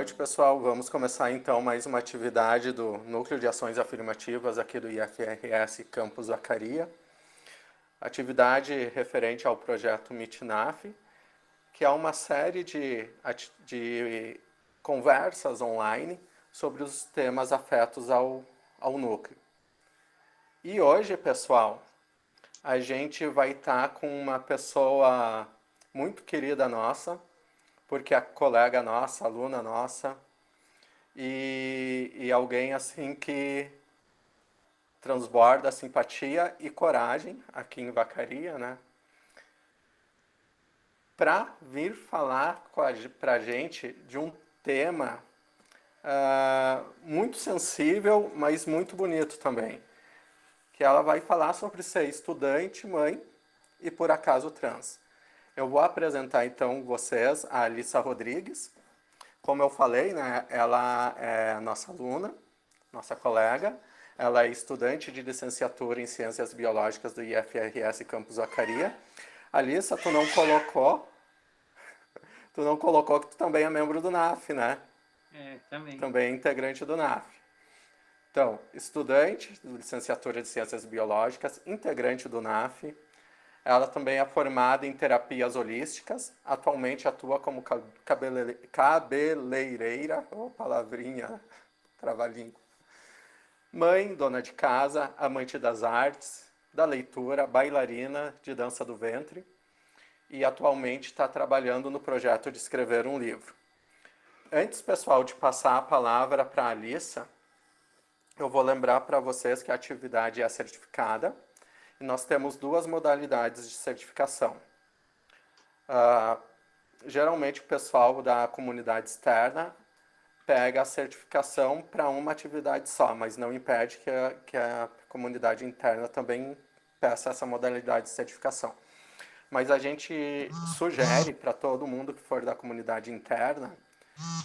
noite, pessoal. Vamos começar então mais uma atividade do Núcleo de Ações Afirmativas aqui do IFRS Campus Vacaria. Atividade referente ao projeto MITNAF, que é uma série de conversas online sobre os temas afetos ao núcleo. E hoje, pessoal, a gente vai estar com uma pessoa muito querida nossa, porque é colega nossa, aluna nossa, e alguém assim que transborda simpatia e coragem aqui em Vacaria, né? Para vir falar para a gente de um tema muito sensível, mas muito bonito também. Que ela vai falar sobre ser estudante, mãe e por acaso trans. Eu vou apresentar então vocês a Alissa Rodrigues. Como eu falei, né, ela é nossa aluna, nossa colega. Ela é estudante de licenciatura em Ciências Biológicas do IFRS Campus Vacaria. Alissa, tu não colocou que tu também é membro do NAF, né? Também. Também é integrante do NAF. Então, estudante de licenciatura de Ciências Biológicas, integrante do NAF. Ela também é formada em terapias holísticas. Atualmente atua como cabeleireira, palavrinha, trava-língua. Mãe, dona de casa, amante das artes, da leitura, bailarina de dança do ventre e atualmente está trabalhando no projeto de escrever um livro. Antes, pessoal, de passar a palavra para a Alissa, eu vou lembrar para vocês que a atividade é certificada e nós temos duas modalidades de certificação. Geralmente o pessoal da comunidade externa pega a certificação para uma atividade só, mas não impede que a comunidade interna também peça essa modalidade de certificação. Mas a gente sugere para todo mundo que for da comunidade interna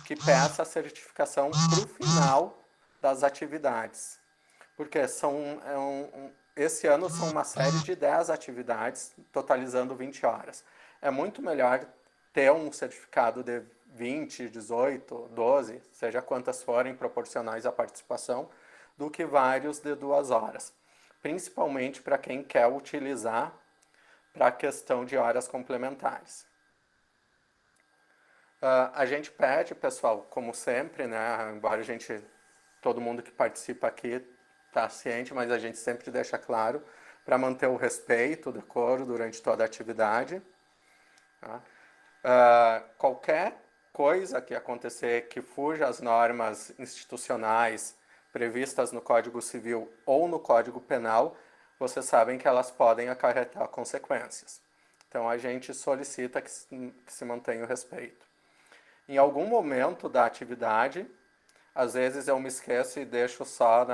que peça a certificação para o final das atividades. Porque esse ano são uma série de 10 atividades, totalizando 20 horas. É muito melhor ter um certificado de 20, 18, 12, seja quantas forem proporcionais à participação, do que vários de 2 horas. Principalmente para quem quer utilizar para a questão de horas complementares. A gente pede, pessoal, como sempre, né, embora todo mundo que participa aqui está ciente, mas a gente sempre deixa claro para manter o respeito, o decoro durante toda a atividade. Tá? Qualquer coisa que acontecer que fuja às normas institucionais previstas no Código Civil ou no Código Penal, vocês sabem que elas podem acarretar consequências. Então a gente solicita que se mantenha o respeito. Em algum momento da atividade, às vezes eu me esqueço e deixo só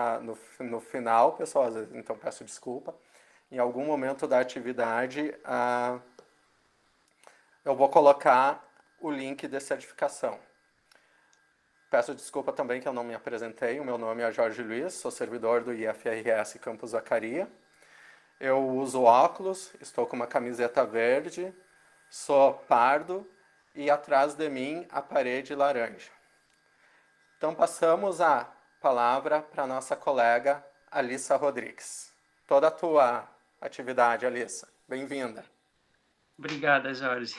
no final, pessoal, então peço desculpa. Em algum momento da atividade, eu vou colocar o link de certificação. Peço desculpa também que eu não me apresentei. O meu nome é Jorge Luiz, sou servidor do IFRS Campus Vacaria. Eu uso óculos, estou com uma camiseta verde, sou pardo e atrás de mim a parede laranja. Então passamos a palavra para a nossa colega Alissa Rodrigues. Toda a tua atividade, Alissa. Bem-vinda. Obrigada, Jorge.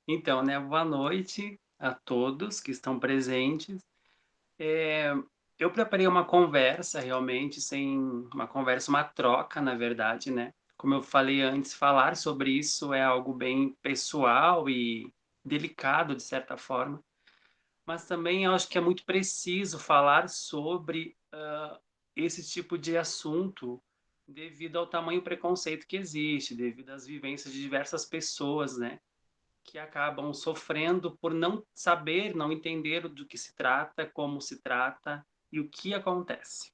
Então, né, boa noite a todos que estão presentes. Eu preparei uma conversa, realmente, uma troca, na verdade, né? Como eu falei antes, falar sobre isso é algo bem pessoal e delicado, de certa forma, mas também eu acho que é muito preciso falar sobre esse tipo de assunto devido ao tamanho preconceito que existe, devido às vivências de diversas pessoas, né, que acabam sofrendo por não saber, não entender do que se trata, como se trata e o que acontece.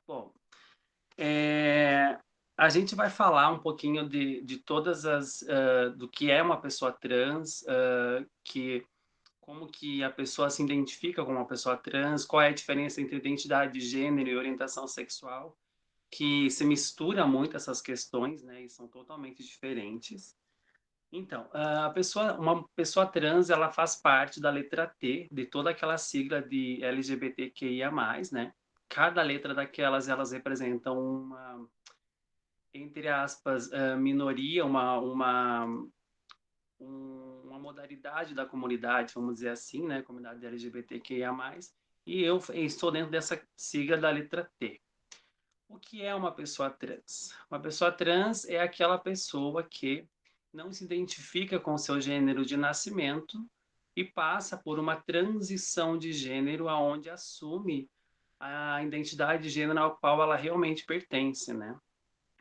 Bom, é, a gente vai falar um pouquinho de todas do que é uma pessoa trans, como que a pessoa se identifica como uma pessoa trans, qual é a diferença entre identidade de gênero e orientação sexual, que se mistura muito essas questões, né, e são totalmente diferentes. Então, uma pessoa trans, ela faz parte da letra T de toda aquela sigla de LGBTQIA+, né? Cada letra daquelas, elas representam uma, entre aspas, minoria, uma modalidade da comunidade, vamos dizer assim, né? Comunidade LGBTQIA+, e eu estou dentro dessa sigla da letra T. O que é uma pessoa trans? Uma pessoa trans é aquela pessoa que não se identifica com seu gênero de nascimento e passa por uma transição de gênero aonde assume a identidade de gênero ao qual ela realmente pertence, né?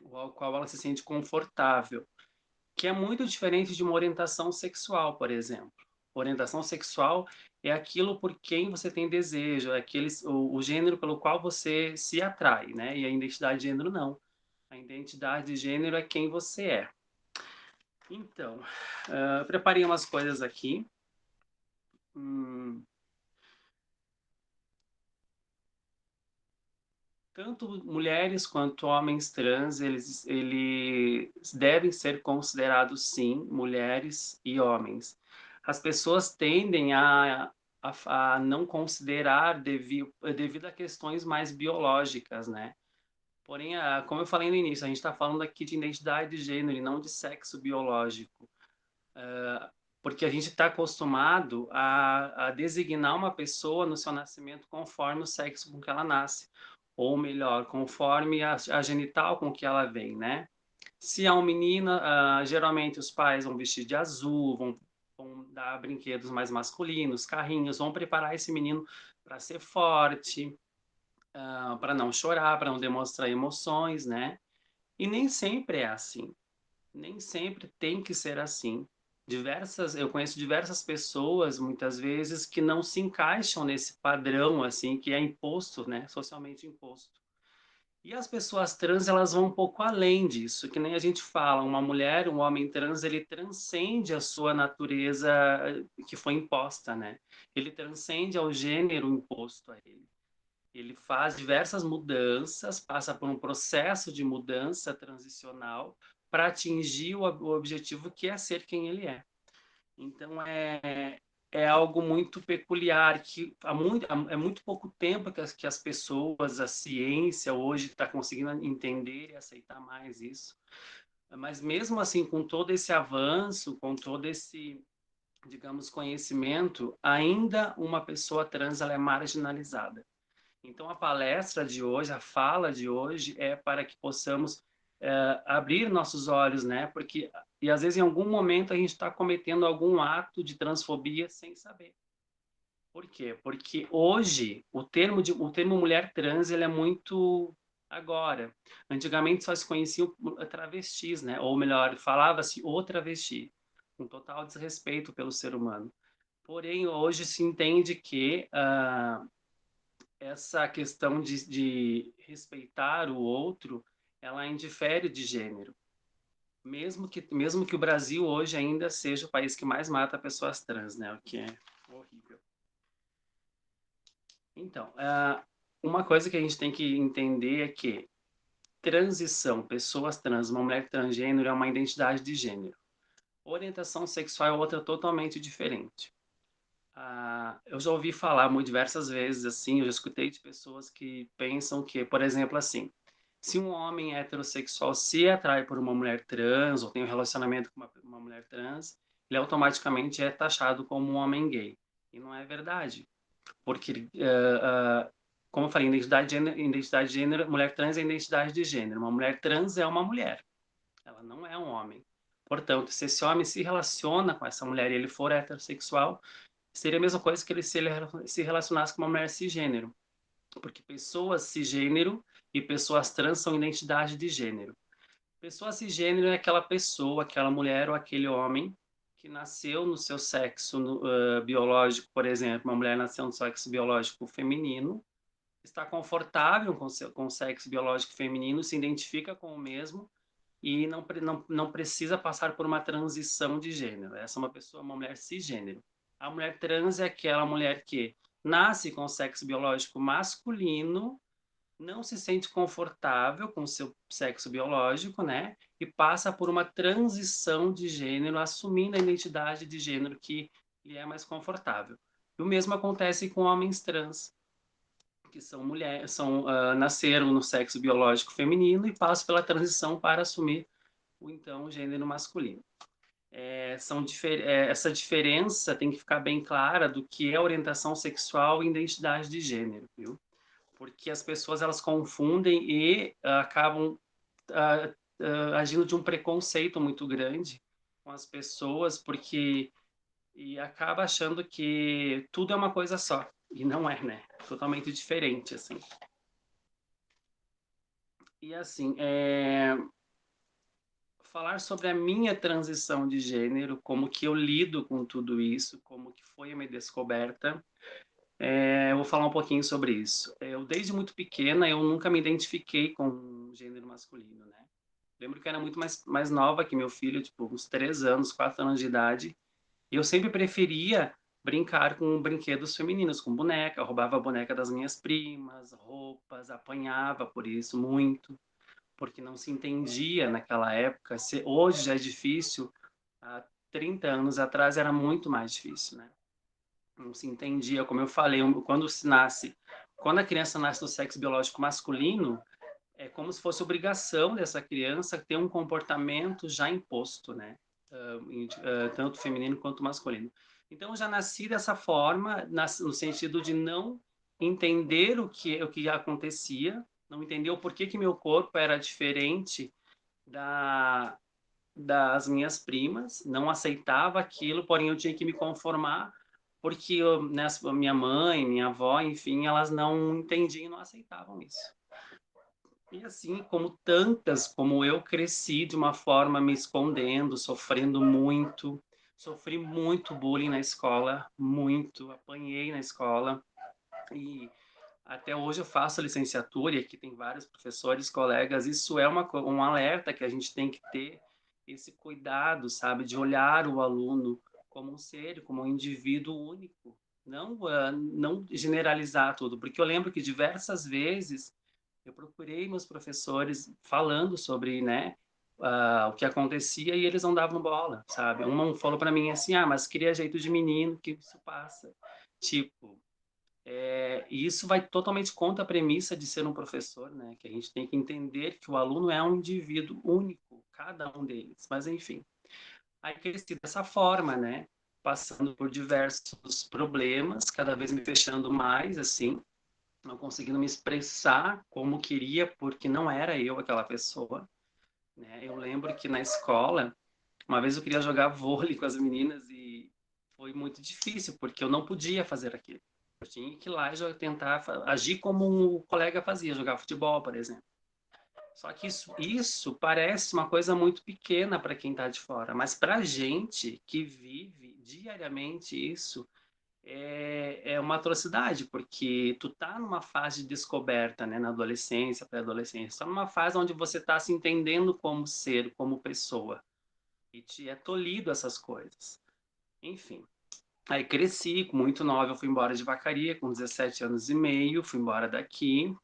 Ou ao qual ela se sente confortável, que é muito diferente de uma orientação sexual, por exemplo. Orientação sexual é aquilo por quem você tem desejo, é o gênero pelo qual você se atrai, né? E a identidade de gênero não. A identidade de gênero é quem você é. Então, preparei umas coisas aqui. Hum, Tanto mulheres quanto homens trans, eles devem ser considerados, sim, mulheres e homens. As pessoas tendem a não considerar devido a questões mais biológicas, né? Porém, como eu falei no início, a gente está falando aqui de identidade de gênero e não de sexo biológico, porque a gente está acostumado a designar uma pessoa no seu nascimento conforme o sexo com que ela nasce, ou melhor, conforme a genital com que ela vem, né? Se é uma menina, geralmente os pais vão vestir de azul, vão dar brinquedos mais masculinos, carrinhos, vão preparar esse menino para ser forte, para não chorar, para não demonstrar emoções, né? E nem sempre é assim. Nem sempre tem que ser assim. Eu conheço diversas pessoas, muitas vezes, que não se encaixam nesse padrão, assim, que é imposto, né? Socialmente imposto. E as pessoas trans, elas vão um pouco além disso, que nem a gente fala, uma mulher, um homem trans, ele transcende a sua natureza que foi imposta, né? Ele transcende ao gênero imposto a ele. Ele faz diversas mudanças, passa por um processo de mudança transicional para atingir o objetivo que é ser quem ele é. Então é algo muito peculiar que é muito pouco tempo que as pessoas, a ciência hoje está conseguindo entender e aceitar mais isso. Mas mesmo assim, com todo esse avanço, com todo esse, digamos, conhecimento, ainda uma pessoa trans ela é marginalizada. Então, a palestra de hoje, a fala de hoje, é para que possamos abrir nossos olhos, né? Porque, e às vezes, em algum momento, a gente está cometendo algum ato de transfobia sem saber. Por quê? Porque hoje, o termo mulher trans, ele é muito agora. Antigamente, só se conheciam travestis, né? Ou melhor, falava-se o travesti, com total desrespeito pelo ser humano. Porém, hoje se entende que essa questão de respeitar o outro, ela indifere de gênero. Mesmo que o Brasil hoje ainda seja o país que mais mata pessoas trans, né? O que é horrível. Então, uma coisa que a gente tem que entender é que transição, pessoas trans, uma mulher transgênero é uma identidade de gênero. Orientação sexual é outra totalmente diferente. Eu já ouvi falar muito diversas vezes assim, eu já escutei de pessoas que pensam que, por exemplo, assim, se um homem heterossexual se atrai por uma mulher trans ou tem um relacionamento com uma mulher trans, ele automaticamente é taxado como um homem gay. E não é verdade, porque, como eu falei, identidade de gênero, mulher trans é identidade de gênero. Uma mulher trans é uma mulher, ela não é um homem. Portanto, se esse homem se relaciona com essa mulher e ele for heterossexual, seria a mesma coisa que ele se relacionasse com uma mulher cisgênero, porque pessoas cisgênero e pessoas trans são identidade de gênero. Pessoa cisgênero é aquela pessoa, aquela mulher ou aquele homem que nasceu no seu sexo biológico, por exemplo, uma mulher nasceu no sexo biológico feminino, está confortável com o sexo biológico feminino, se identifica com o mesmo e não precisa passar por uma transição de gênero. Essa é uma pessoa, uma mulher cisgênero. A mulher trans é aquela mulher que nasce com o sexo biológico masculino, não se sente confortável com o seu sexo biológico, né? E passa por uma transição de gênero, assumindo a identidade de gênero que lhe é mais confortável. E o mesmo acontece com homens trans, que são mulheres, nasceram no sexo biológico feminino e passam pela transição para assumir o então gênero masculino. Essa diferença tem que ficar bem clara do que é orientação sexual e identidade de gênero, viu? Porque as pessoas elas confundem e acabam agindo de um preconceito muito grande com as pessoas, porque e acaba achando que tudo é uma coisa só e não é, né? Totalmente diferente, assim. E assim, falar sobre a minha transição de gênero, como que eu lido com tudo isso, como que foi a minha descoberta. Eu vou falar um pouquinho sobre isso. Eu, desde muito pequena, eu nunca me identifiquei com o gênero masculino, né? Lembro que eu era muito mais nova que meu filho, tipo, uns 3 anos, 4 anos de idade. E eu sempre preferia brincar com brinquedos femininos, com boneca. Eu roubava a boneca das minhas primas, roupas, apanhava por isso muito, porque não se entendia naquela época. Hoje já é difícil, há 30 anos atrás era muito mais difícil, né? Não se entendia, como eu falei, quando a criança nasce no sexo biológico masculino, é como se fosse obrigação dessa criança ter um comportamento já imposto, né? Tanto feminino quanto masculino. Então, eu já nasci dessa forma, no sentido de não entender o que acontecia, não entender o porquê que meu corpo era diferente da, das minhas primas, não aceitava aquilo, porém eu tinha que me conformar, porque né, a minha mãe, minha avó, enfim, elas não entendiam e não aceitavam isso. E assim, como tantas, como eu cresci de uma forma me escondendo, sofrendo muito, sofri muito bullying na escola, muito, apanhei na escola e até hoje eu faço licenciatura e aqui tem vários professores, colegas, isso é um alerta que a gente tem que ter esse cuidado, sabe, de olhar o aluno como um ser, como um indivíduo único, não generalizar tudo, porque eu lembro que diversas vezes eu procurei meus professores falando sobre, né, o que acontecia e eles não davam bola, sabe? Um falou para mim assim, mas cria jeito de menino que isso passa. Tipo, e isso vai totalmente contra a premissa de ser um professor, né? Que a gente tem que entender que o aluno é um indivíduo único, cada um deles. Mas enfim, aí cresci dessa forma, né? Passando por diversos problemas, cada vez me fechando mais, assim, não conseguindo me expressar como queria, porque não era eu aquela pessoa, né? Eu lembro que na escola, uma vez eu queria jogar vôlei com as meninas e foi muito difícil, porque eu não podia fazer aquilo. Eu tinha que ir lá e tentar agir como um colega fazia, jogar futebol, por exemplo. Só que isso parece uma coisa muito pequena para quem está de fora, mas para a gente que vive diariamente isso, é uma atrocidade, porque tu tá numa fase de descoberta, né, na adolescência, pré-adolescência, tá numa fase onde você tá se entendendo como ser, como pessoa, e te é tolhido essas coisas. Enfim, aí cresci, muito nova, eu fui embora de Vacaria, com 17 anos e meio, fui embora daqui,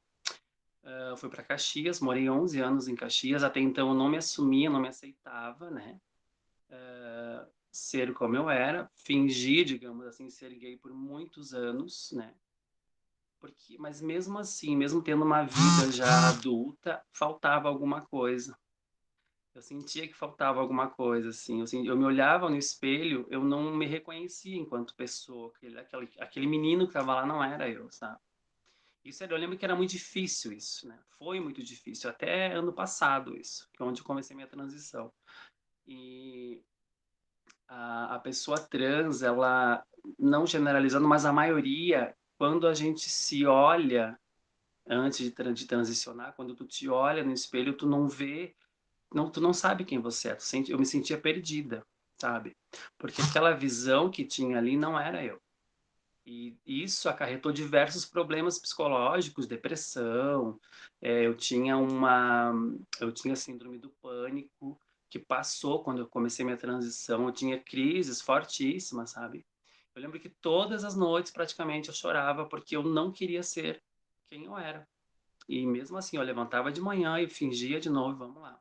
fui para Caxias, morei 11 anos em Caxias, até então eu não me assumia, não me aceitava, né, ser como eu era, fingi, digamos assim, ser gay por muitos anos, né, mas mesmo assim, mesmo tendo uma vida já adulta, faltava alguma coisa. Eu sentia que faltava alguma coisa, assim. Eu me olhava no espelho, eu não me reconhecia enquanto pessoa. Aquele menino que estava lá não era eu, sabe? Eu lembro que era muito difícil isso, né? Foi muito difícil, até ano passado isso, que é onde eu comecei minha transição. E a pessoa trans, ela, não generalizando, mas a maioria, quando a gente se olha antes de transicionar, quando tu te olha no espelho, tu não vê, não, tu não sabe quem você é. Eu me sentia perdida, sabe? Porque aquela visão que tinha ali não era eu. E isso acarretou diversos problemas psicológicos, depressão. Eu tinha síndrome do pânico que passou quando eu comecei minha transição. Eu tinha crises fortíssimas, sabe? Eu lembro que todas as noites praticamente eu chorava porque eu não queria ser quem eu era. E mesmo assim, eu levantava de manhã e fingia de novo, vamos lá.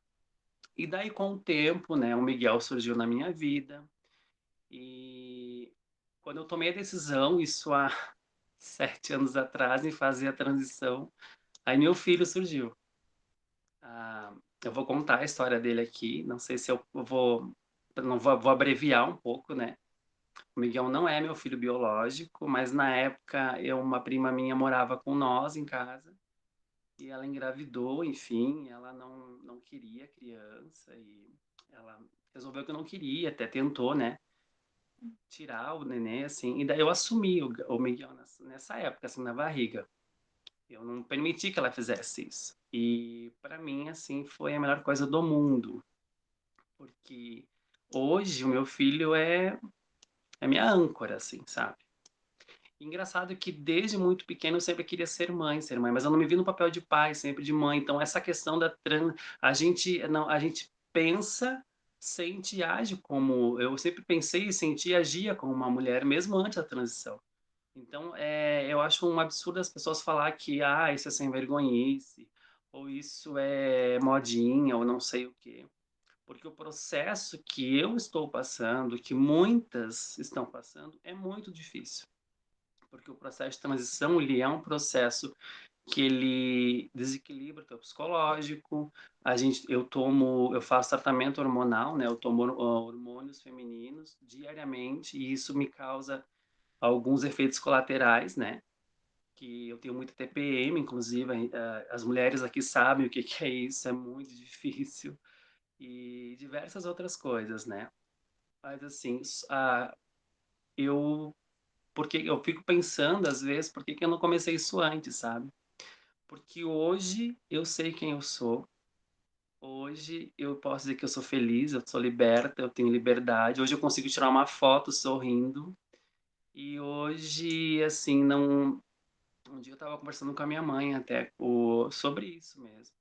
E daí, com o tempo, né, o Miguel surgiu na minha vida. E quando eu tomei a decisão, isso há 7 anos atrás, em fazer a transição, aí meu filho surgiu. Ah, eu vou contar a história dele aqui. Não sei se eu vou, não vou, vou abreviar um pouco, né? O Miguel não é meu filho biológico, mas na época uma prima minha morava com nós em casa e ela engravidou, enfim, ela não queria criança e ela resolveu que não queria, até tentou, né, tirar o neném, assim, e daí eu assumi o Miguel nessa época, assim, na barriga. Eu não permiti que ela fizesse isso. E para mim, assim, foi a melhor coisa do mundo, porque hoje o meu filho é minha âncora, assim, sabe? Engraçado que desde muito pequeno eu sempre queria ser mãe, mas eu não me vi no papel de pai, sempre de mãe. Então essa questão da a gente não, a gente pensa, sente e age como eu sempre pensei, senti e agia como uma mulher mesmo antes da transição. Então eu acho um absurdo as pessoas falar que isso é sem vergonhice ou isso é modinha ou não sei o quê. Porque o processo que eu estou passando, que muitas estão passando, é muito difícil porque o processo de transição ele é um processo que ele desequilibra o teu psicológico. Eu faço tratamento hormonal, né? Eu tomo hormônios femininos diariamente e isso me causa alguns efeitos colaterais, né? Que eu tenho muita TPM, inclusive, as mulheres aqui sabem o que que é isso, é muito difícil e diversas outras coisas, né? Mas assim, eu porque eu fico pensando às vezes, por que que eu não comecei isso antes, sabe? Porque hoje eu sei quem eu sou. Hoje eu posso dizer que eu sou feliz, eu sou liberta, eu tenho liberdade. Hoje eu consigo tirar uma foto sorrindo. E hoje, assim, não. Um dia eu estava conversando com a minha mãe até sobre isso mesmo.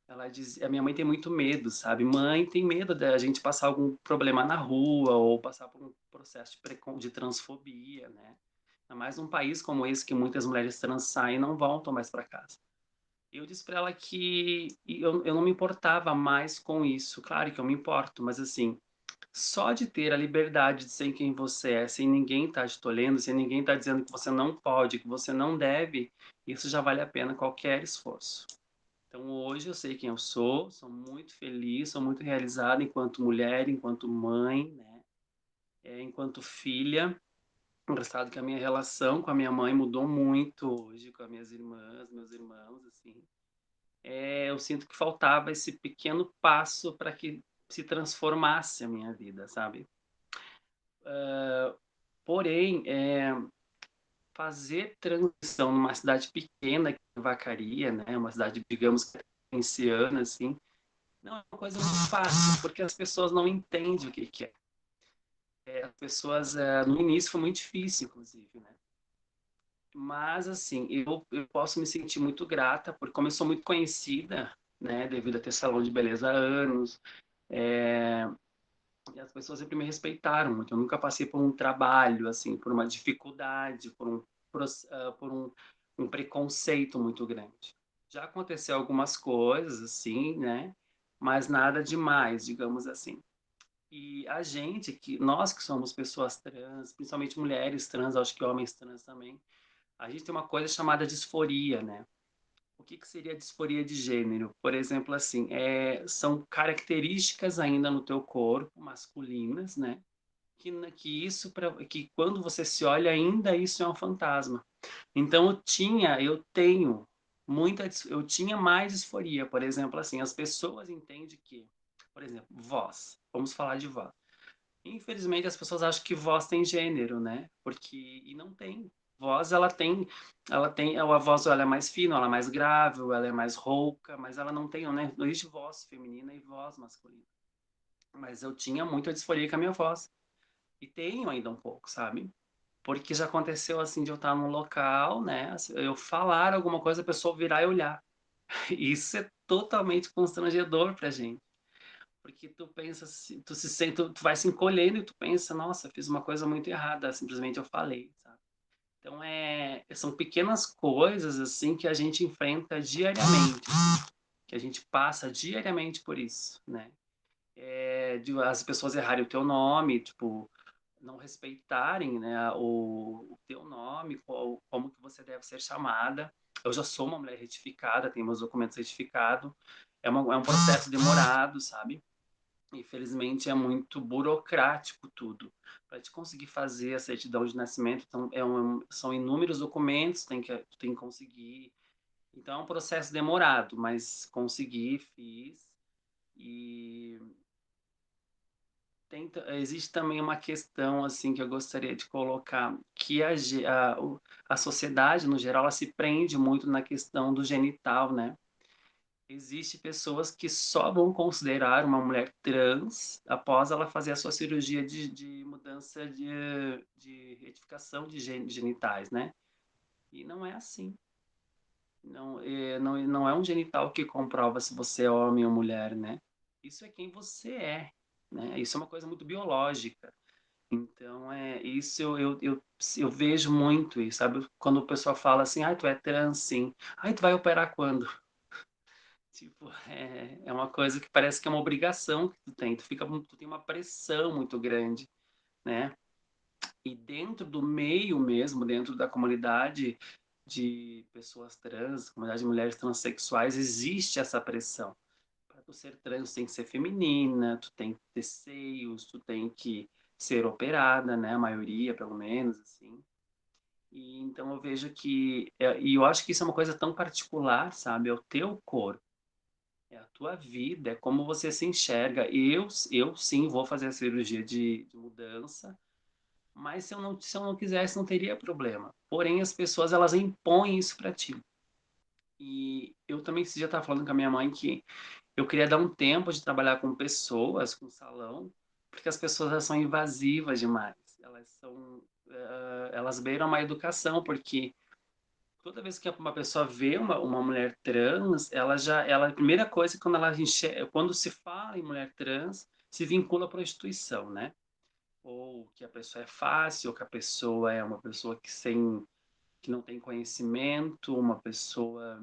Ela diz, a minha mãe tem muito medo, sabe? Mãe tem medo da gente passar algum problema na rua ou passar por um processo de transfobia, né? Ainda mais num país como esse que muitas mulheres trans saem e não voltam mais para casa. Eu disse para ela que eu não me importava mais com isso. Claro que eu me importo, mas assim, só de ter a liberdade de ser quem você é, sem ninguém estar te tolhendo, sem ninguém estar dizendo que você não pode, que você não deve, isso já vale a pena qualquer esforço. Então hoje eu sei quem eu sou muito feliz, sou muito realizada enquanto mulher, enquanto mãe, né? Enquanto filha. Engraçado que a minha relação com a minha mãe mudou muito hoje, com as minhas irmãs, meus irmãos, assim. Eu sinto que faltava esse pequeno passo para que se transformasse a minha vida, sabe? Porém, fazer transição numa cidade pequena, que é Vacaria, né? Uma cidade, digamos, provinciana, assim, não é uma coisa muito fácil, porque as pessoas não entendem o que que é. As pessoas, no início foi muito difícil, inclusive, né? Mas, assim, eu posso me sentir muito grata, porque como eu sou muito conhecida, né, devido a ter salão de beleza há anos, é, e as pessoas sempre me respeitaram muito. Eu nunca passei por um trabalho, assim, por uma dificuldade, por um preconceito muito grande. Já aconteceu algumas coisas, assim, né, mas nada demais, digamos assim. E a gente, nós que somos pessoas trans, principalmente mulheres trans, acho que homens trans também, a gente tem uma coisa chamada disforia, né? O que que seria disforia de gênero? Por exemplo, assim, são características ainda no teu corpo, masculinas, né? Que quando você se olha, ainda isso é um fantasma. Então eu tenho eu tinha mais disforia, por exemplo, assim, as pessoas entendem que, por exemplo, voz, vamos falar de voz. Infelizmente, as pessoas acham que voz tem gênero, né? E não tem. Voz, a voz ela é mais fina, ela é mais grave, ela é mais rouca, mas ela não tem, né? Não existe voz feminina e voz masculina. Mas eu tinha muita disforia com a minha voz. E tenho ainda um pouco, sabe? Porque já aconteceu assim de eu estar num local, né? Eu falar alguma coisa, a pessoa virar e olhar. Isso é totalmente constrangedor pra gente. Porque tu pensa, tu se sente, tu vai se encolhendo e tu pensa, nossa, fiz uma coisa muito errada, simplesmente eu falei, sabe? Então, são pequenas coisas, assim, que a gente enfrenta diariamente, assim, que a gente passa diariamente por isso, né. De as pessoas errarem o teu nome, tipo, não respeitarem, né, o teu nome, como que você deve ser chamada. Eu já sou uma mulher retificada, tenho meus documentos retificados, é um processo demorado, sabe. Infelizmente é muito burocrático tudo. Para te conseguir fazer a certidão de nascimento, então são inúmeros documentos, tu tem que conseguir. Então é um processo demorado, mas consegui, fiz. E existe também uma questão assim que eu gostaria de colocar, que a sociedade no geral ela se prende muito na questão do genital, né? Existe pessoas que só vão considerar uma mulher trans após ela fazer a sua cirurgia de mudança de retificação de genitais, né? E não é assim. Não é um genital que comprova se você é homem ou mulher, né? Isso é quem você é, né? Isso é uma coisa muito biológica. Então, isso eu vejo muito isso, sabe? Quando o pessoal fala assim, ai, tu é trans, sim. Ai, tu vai operar quando? Tipo, é uma coisa que parece que é uma obrigação que tu tem uma pressão muito grande, né? E dentro do meio mesmo, dentro da comunidade de pessoas trans, comunidade de mulheres transexuais, existe essa pressão. Para tu ser trans, tu tem que ser feminina, tu tem que ter seios, tu tem que ser operada, né? A maioria, pelo menos, assim. E então eu vejo e eu acho que isso é uma coisa tão particular, sabe? É o teu corpo. É a tua vida, é como você se enxerga. Eu sim vou fazer a cirurgia de mudança, mas se eu não quisesse, não teria problema. Porém, as pessoas, elas impõem isso para ti. E eu também esse dia estava falando com a minha mãe que eu queria dar um tempo de trabalhar com pessoas, com salão, porque as pessoas elas são invasivas demais. Elas beiram uma educação, porque toda vez que uma pessoa vê uma mulher trans, a primeira coisa quando ela enxerga, quando se fala em mulher trans, se vincula à prostituição, né? Ou que a pessoa é fácil, ou que a pessoa é uma pessoa que não tem conhecimento, uma pessoa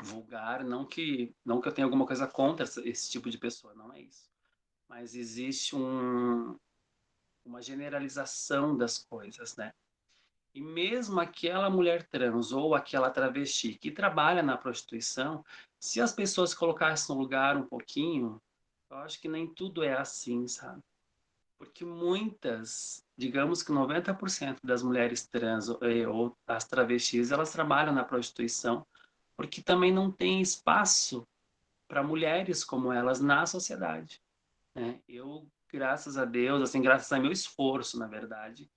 vulgar, não que eu tenha alguma coisa contra esse tipo de pessoa, não é isso. Mas existe uma generalização das coisas, né? E mesmo aquela mulher trans ou aquela travesti que trabalha na prostituição, se as pessoas colocassem no lugar um pouquinho, eu acho que nem tudo é assim, sabe? Porque muitas, digamos que 90% das mulheres trans ou as travestis, elas trabalham na prostituição porque também não tem espaço para mulheres como elas na sociedade, né? Eu, graças a Deus, assim, graças a meu esforço, na verdade,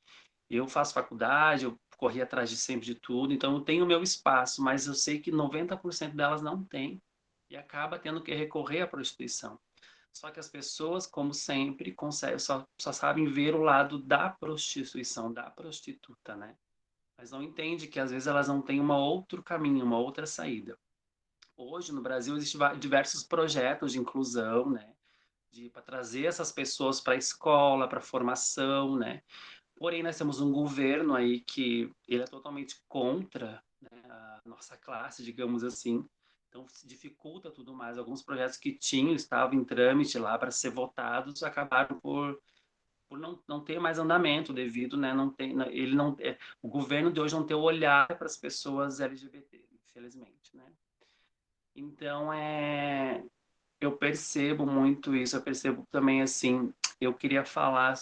eu faço faculdade, eu corri atrás de sempre de tudo, então eu tenho o meu espaço, mas eu sei que 90% delas não tem e acaba tendo que recorrer à prostituição. Só que as pessoas, como sempre, só sabem ver o lado da prostituição, da prostituta, né? Mas não entende que às vezes elas não têm um outro caminho, uma outra saída. Hoje no Brasil existem diversos projetos de inclusão, né? Para trazer essas pessoas para a escola, para a formação, né? Porém, nós temos um governo aí que ele é totalmente contra, né, a nossa classe, digamos assim. Então, se dificulta tudo mais. Alguns projetos que tinham, estavam em trâmite lá para ser votados, acabaram por não ter mais andamento devido, né, não tem, ele não, o governo de hoje não tem o olhar para as pessoas LGBT, infelizmente, né? Então, eu percebo muito isso, eu percebo também, assim, eu queria falar,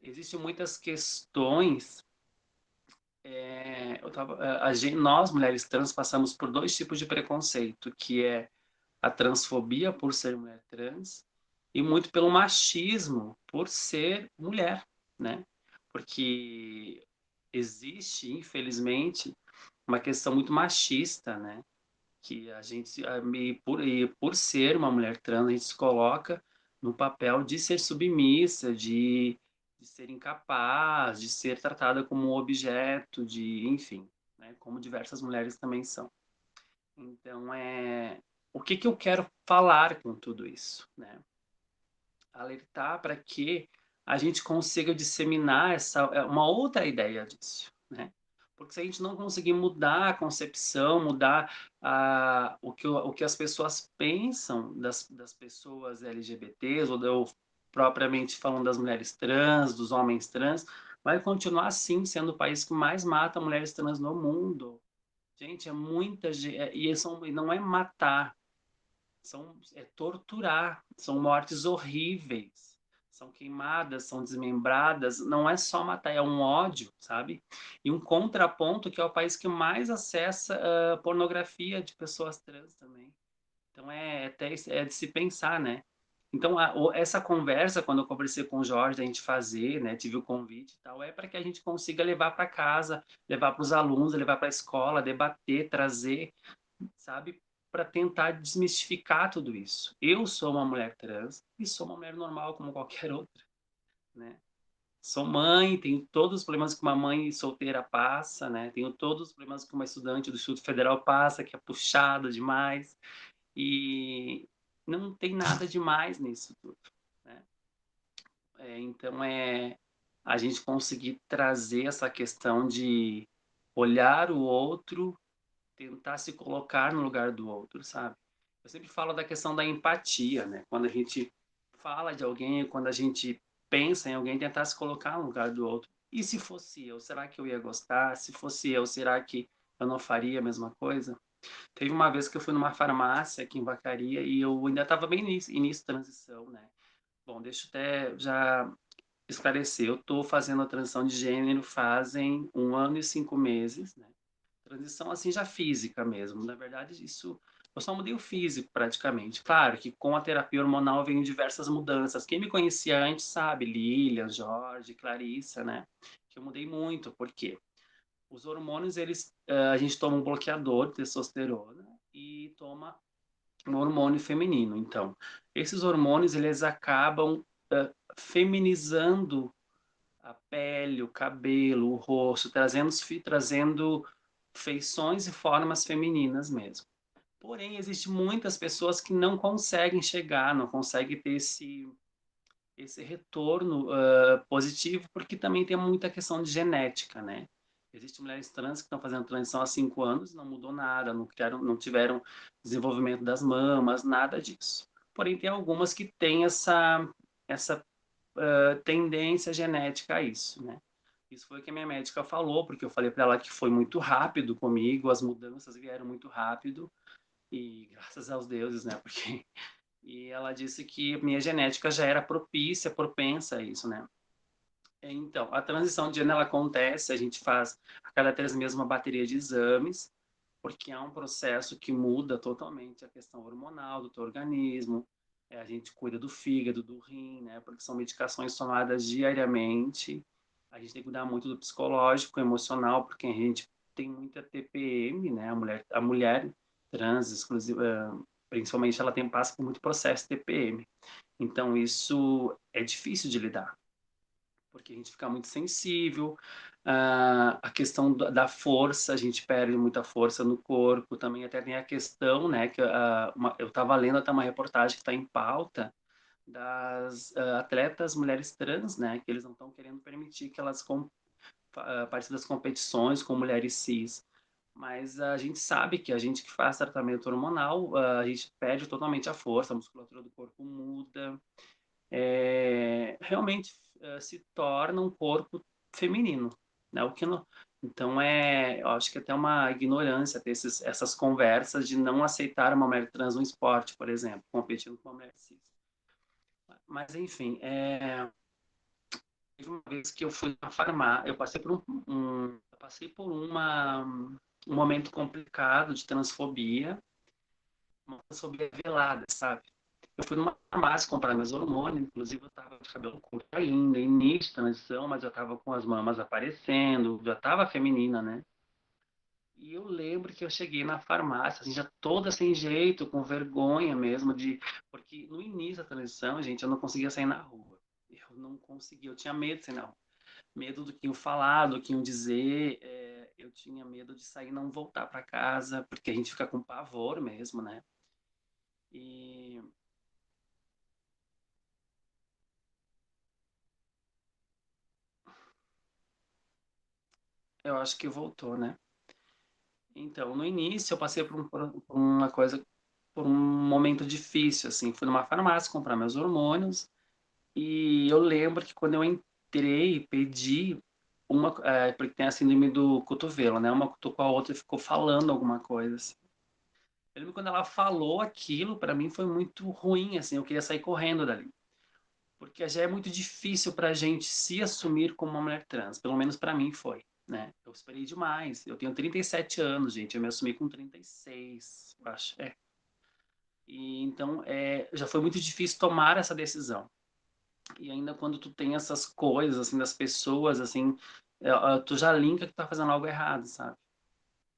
existem muitas questões. Nós, mulheres trans, passamos por dois tipos de preconceito, que é a transfobia por ser mulher trans e muito pelo machismo por ser mulher, né? Porque existe, infelizmente, uma questão muito machista, né? Que a gente, e por ser uma mulher trans, a gente se coloca no papel de ser submissa, de ser incapaz, de ser tratada como um objeto, enfim, né, como diversas mulheres também são. Então, o que que eu quero falar com tudo isso, né? Alertar para que a gente consiga disseminar uma outra ideia disso, né? Porque se a gente não conseguir mudar a concepção, mudar o que as pessoas pensam das pessoas LGBTs, ou propriamente falando das mulheres trans, dos homens trans, vai continuar assim sendo o país que mais mata mulheres trans no mundo. Gente, é muita gente, e não é matar, é torturar, são mortes horríveis, são queimadas, são desmembradas, não é só matar, é um ódio, sabe? E um contraponto que é o país que mais acessa pornografia de pessoas trans também. Então é de se pensar, né? Então essa conversa, quando eu conversei com o Jorge, a gente fazer, né, tive o convite e tal, é para que a gente consiga levar para casa, levar para os alunos, levar para a escola, debater, trazer, sabe, para tentar desmistificar tudo isso. Eu sou uma mulher trans e sou uma mulher normal como qualquer outra, né? Sou mãe, tenho todos os problemas que uma mãe solteira passa, né? Tenho todos os problemas que uma estudante do Instituto Federal passa, que é puxada demais, e não tem nada demais nisso tudo, né? Então a gente conseguir trazer essa questão de olhar o outro, tentar se colocar no lugar do outro, sabe? Eu sempre falo da questão da empatia, né? Quando a gente fala de alguém, quando a gente pensa em alguém, tentar se colocar no lugar do outro. E se fosse eu, será que eu ia gostar? Se fosse eu, será que eu não faria a mesma coisa? Teve uma vez que eu fui numa farmácia aqui em Vacaria e eu ainda estava bem início de transição, né? Bom, deixa eu até já esclarecer. Eu estou fazendo a transição de gênero fazem 1 ano e 5 meses, né? Transição assim já física mesmo. Na verdade, isso eu só mudei o físico praticamente. Claro que com a terapia hormonal vem diversas mudanças. Quem me conhecia antes sabe, Lilian, Jorge, Clarissa, né? Que eu mudei muito. Por quê? Os hormônios, a gente toma um bloqueador de testosterona e toma um hormônio feminino. Então, esses hormônios, eles acabam feminizando a pele, o cabelo, o rosto, trazendo feições e formas femininas mesmo. Porém, existem muitas pessoas que não conseguem chegar, não conseguem ter esse retorno positivo, porque também tem muita questão de genética, né? Existem mulheres trans que estão fazendo transição há 5 anos, não mudou nada, não tiveram desenvolvimento das mamas, nada disso. Porém, tem algumas que têm essa tendência genética a isso, né? Isso foi o que a minha médica falou, porque eu falei para ela que foi muito rápido comigo, as mudanças vieram muito rápido, e graças aos deuses, né? Porque e ela disse que minha genética já era propícia, propensa a isso, né? Então, a transição de gênero ela acontece, a gente faz a cada 3 meses uma bateria de exames, porque é um processo que muda totalmente a questão hormonal do teu organismo. A gente cuida do fígado, do rim, né? Porque são medicações tomadas diariamente. A gente tem que cuidar muito do psicológico, emocional, porque a gente tem muita TPM, né? A mulher trans, exclusiva, principalmente, ela passa por muito processo TPM. Então, isso é difícil de lidar porque a gente fica muito sensível. A questão da força, a gente perde muita força no corpo. Também até tem a questão, né, que eu estava lendo até uma reportagem que está em pauta das atletas mulheres trans, né, que eles não estão querendo permitir que elas participem das competições com mulheres cis. Mas a gente sabe que a gente que faz tratamento hormonal, a gente perde totalmente a força, a musculatura do corpo muda, realmente se torna um corpo feminino, né? O que não, então eu acho que até uma ignorância ter essas conversas de não aceitar uma mulher trans no esporte, por exemplo, competindo com uma mulher cis. Mas enfim, teve uma vez que eu fui na farmácia, eu passei por eu passei por um momento complicado de transfobia, uma transfobia velada, sabe? Eu fui numa farmácia comprar meus hormônios, inclusive eu tava de cabelo curto ainda, início de transição, mas eu tava com as mamas aparecendo, já tava feminina, né? E eu lembro que eu cheguei na farmácia, assim, já toda sem jeito, com vergonha mesmo, porque no início da transição, gente, eu não conseguia sair na rua. Eu não conseguia, eu tinha medo de sair na rua. Medo do que iam falar, do que iam dizer, eu tinha medo de sair e não voltar para casa, porque a gente fica com pavor mesmo, né? E Eu acho que voltou, né? Então, no início eu passei por uma coisa, por um momento difícil, assim. Fui numa farmácia comprar meus hormônios e eu lembro que quando eu entrei, pedi porque tem a síndrome do cotovelo, né? Uma cutucou a outra e ficou falando alguma coisa, assim. Eu lembro quando ela falou aquilo, para mim foi muito ruim, assim. Eu queria sair correndo dali. Porque já é muito difícil para a gente se assumir como uma mulher trans. Pelo menos para mim foi, né? Eu esperei demais. Eu tenho 37 anos, gente. Eu me assumi com 36, eu acho. É. E então já foi muito difícil tomar essa decisão. E ainda quando tu tem essas coisas assim das pessoas assim, tu já linka que tá fazendo algo errado, sabe?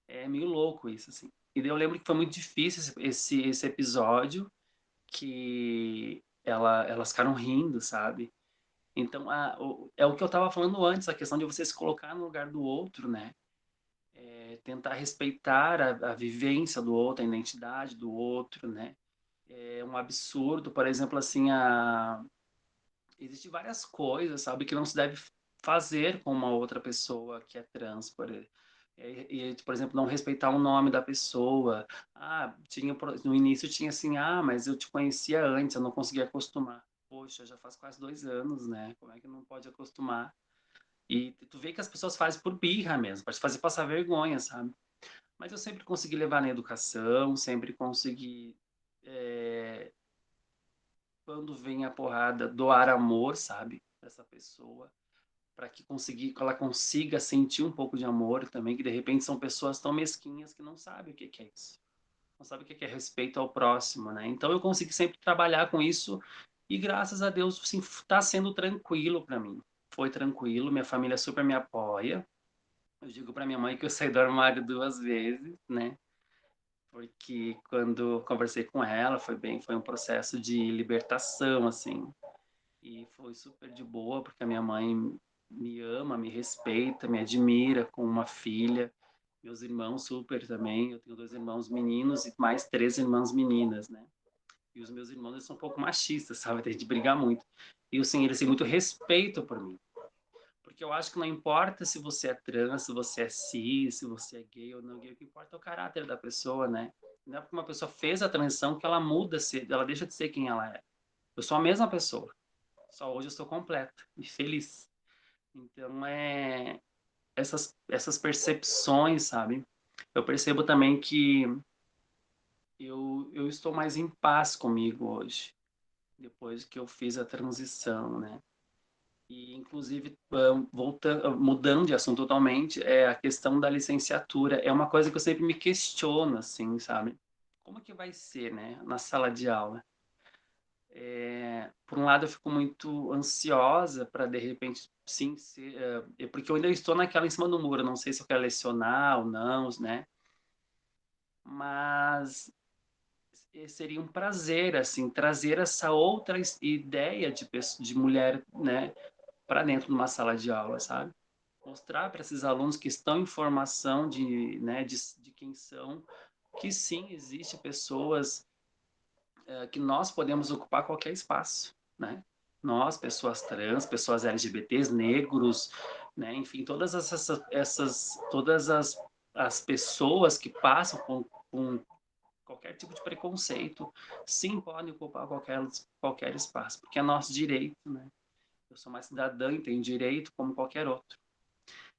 É meio louco isso assim. E daí eu lembro que foi muito difícil esse episódio que elas ficaram rindo, sabe? Então, é o que eu estava falando antes, a questão de você se colocar no lugar do outro, né? Tentar respeitar a vivência do outro, a identidade do outro, né? É um absurdo, por exemplo, assim, existem várias coisas, sabe, que não se deve fazer com uma outra pessoa que é trans, por exemplo, não respeitar o nome da pessoa. No início tinha assim, mas eu te conhecia antes, eu não conseguia acostumar. Poxa, já faz quase 2 anos, né? Como é que não pode acostumar? E tu vê que as pessoas fazem por birra mesmo, para te fazer passar vergonha, sabe? Mas eu sempre consegui levar na educação, sempre consegui, é, quando vem a porrada, doar amor, sabe? Para essa pessoa, para que ela consiga sentir um pouco de amor também, que de repente são pessoas tão mesquinhas que não sabem o que que é isso. Não sabem o que que é respeito ao próximo, né? Então eu consegui sempre trabalhar com isso e graças a Deus, assim, tá sendo tranquilo para mim. Foi tranquilo, minha família super me apoia. Eu digo para minha mãe que eu saí do armário 2 vezes, né? Porque quando conversei com ela, foi um processo de libertação, assim. E foi super de boa, porque a minha mãe me ama, me respeita, me admira como uma filha. Meus irmãos super também. Eu tenho 2 irmãos meninos e mais 3 irmãs meninas, né? E os meus irmãos eles são um pouco machistas, sabe? A gente briga muito. E assim, eles têm muito respeito por mim. Porque eu acho que não importa se você é trans, se você é cis, se você é gay ou não gay, o que importa é o caráter da pessoa, né? Não é porque uma pessoa fez a transição que ela muda, ela deixa de ser quem ela é. Eu sou a mesma pessoa, só hoje eu sou completa e feliz. Então, essas percepções, sabe? Eu percebo também que eu estou mais em paz comigo hoje, depois que eu fiz a transição, né? E, inclusive, voltando, mudando de assunto totalmente, a questão da licenciatura é uma coisa que eu sempre me questiono, assim, sabe? Como que vai ser, né, na sala de aula? Por um lado, eu fico muito ansiosa para, de repente, sim, porque eu ainda estou naquela em cima do muro, não sei se eu quero lecionar ou não, né? Mas seria um prazer, assim, trazer essa outra ideia de mulher, né, para dentro de uma sala de aula, sabe? Mostrar para esses alunos que estão em formação né, de quem são, que sim, existe pessoas que nós podemos ocupar qualquer espaço, né? Nós, pessoas trans, pessoas LGBTs, negros, né? Enfim, todas as pessoas que passam com qualquer tipo de preconceito, sim, podem ocupar qualquer espaço, porque é nosso direito, né? Eu sou uma cidadã e tenho direito como qualquer outro.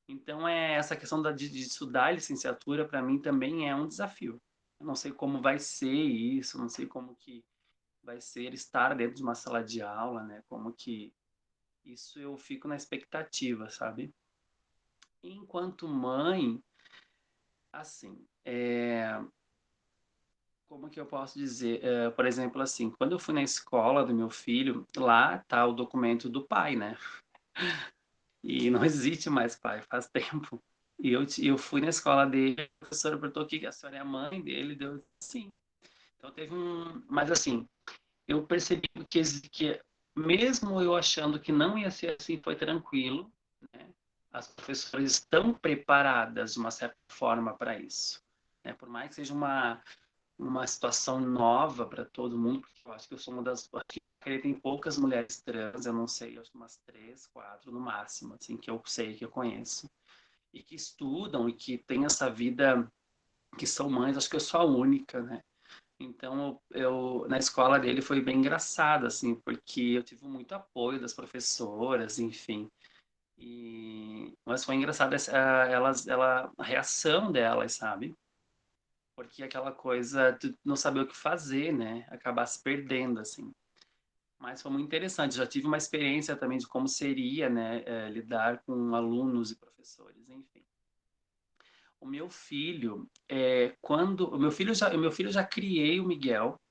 Então, essa questão de estudar a licenciatura, para mim, também é um desafio. Eu não sei como vai ser isso, não sei como que vai ser estar dentro de uma sala de aula, né? Como que isso eu fico na expectativa, sabe? Enquanto mãe, assim, como que eu posso dizer? Por exemplo, assim, quando eu fui na escola do meu filho, lá tá o documento do pai, né? E não existe mais pai, faz tempo. E eu fui na escola dele, a professora perguntou que a senhora é a mãe dele, deu sim. Então teve um. Mas assim, eu percebi que mesmo eu achando que não ia ser assim, foi tranquilo, né? As professoras estão preparadas de uma certa forma para isso, né? Por mais que seja uma situação nova para todo mundo, porque eu acho que eu sou uma das aqui tem poucas mulheres trans, eu não sei, eu acho que umas 3, 4 no máximo, assim que eu sei, que eu conheço. e que estudam e que têm essa vida, que são mães, acho que eu sou a única, né? Então, na escola dele foi bem engraçado, assim, porque eu tive muito apoio das professoras, enfim. Mas foi engraçado a reação delas, sabe? Porque aquela coisa de não saber o que fazer, né? Acabar se perdendo, assim. Mas foi muito interessante. Já tive uma experiência também de como seria, né, lidar com alunos e professores, enfim. O meu filho, quando o meu filho já criei o Miguel,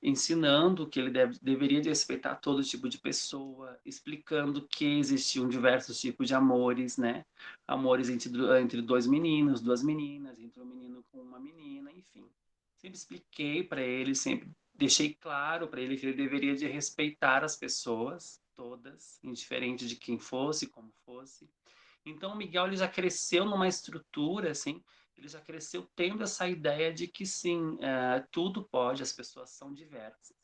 ensinando que ele deveria de respeitar todo tipo de pessoa, explicando que existiam diversos tipos de amores, né? Amores entre dois meninos, duas meninas, entre um menino com uma menina, enfim. Sempre expliquei para ele, sempre deixei claro para ele que ele deveria de respeitar as pessoas, todas, indiferente de quem fosse, como fosse. Então, o Miguel ele já cresceu numa estrutura, assim, ele já cresceu tendo essa ideia de que sim, tudo pode, as pessoas são diversas.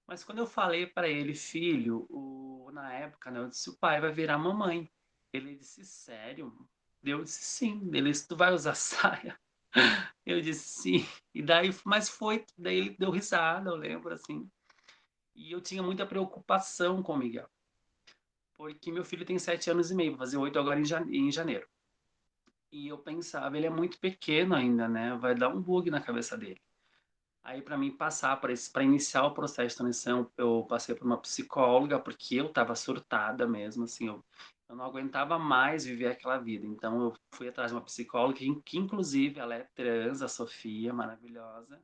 Mas quando eu falei para ele, filho, na época, né, eu disse, o pai vai virar mamãe. Ele disse, sério? Eu disse, sim. Ele disse, tu vai usar saia? Eu disse, sim. E daí, mas foi, daí ele deu risada, eu lembro, assim. E eu tinha muita preocupação com o Miguel, porque meu filho tem 7 anos e meio, vai fazer 8 agora em janeiro. E eu pensava, ele é muito pequeno ainda, né? Vai dar um bug na cabeça dele. Aí, para mim passar para iniciar o processo de transição, eu passei por uma psicóloga, porque eu estava surtada mesmo, assim, eu não aguentava mais viver aquela vida. Então, eu fui atrás de uma psicóloga, que inclusive ela é trans, a Sofia, maravilhosa,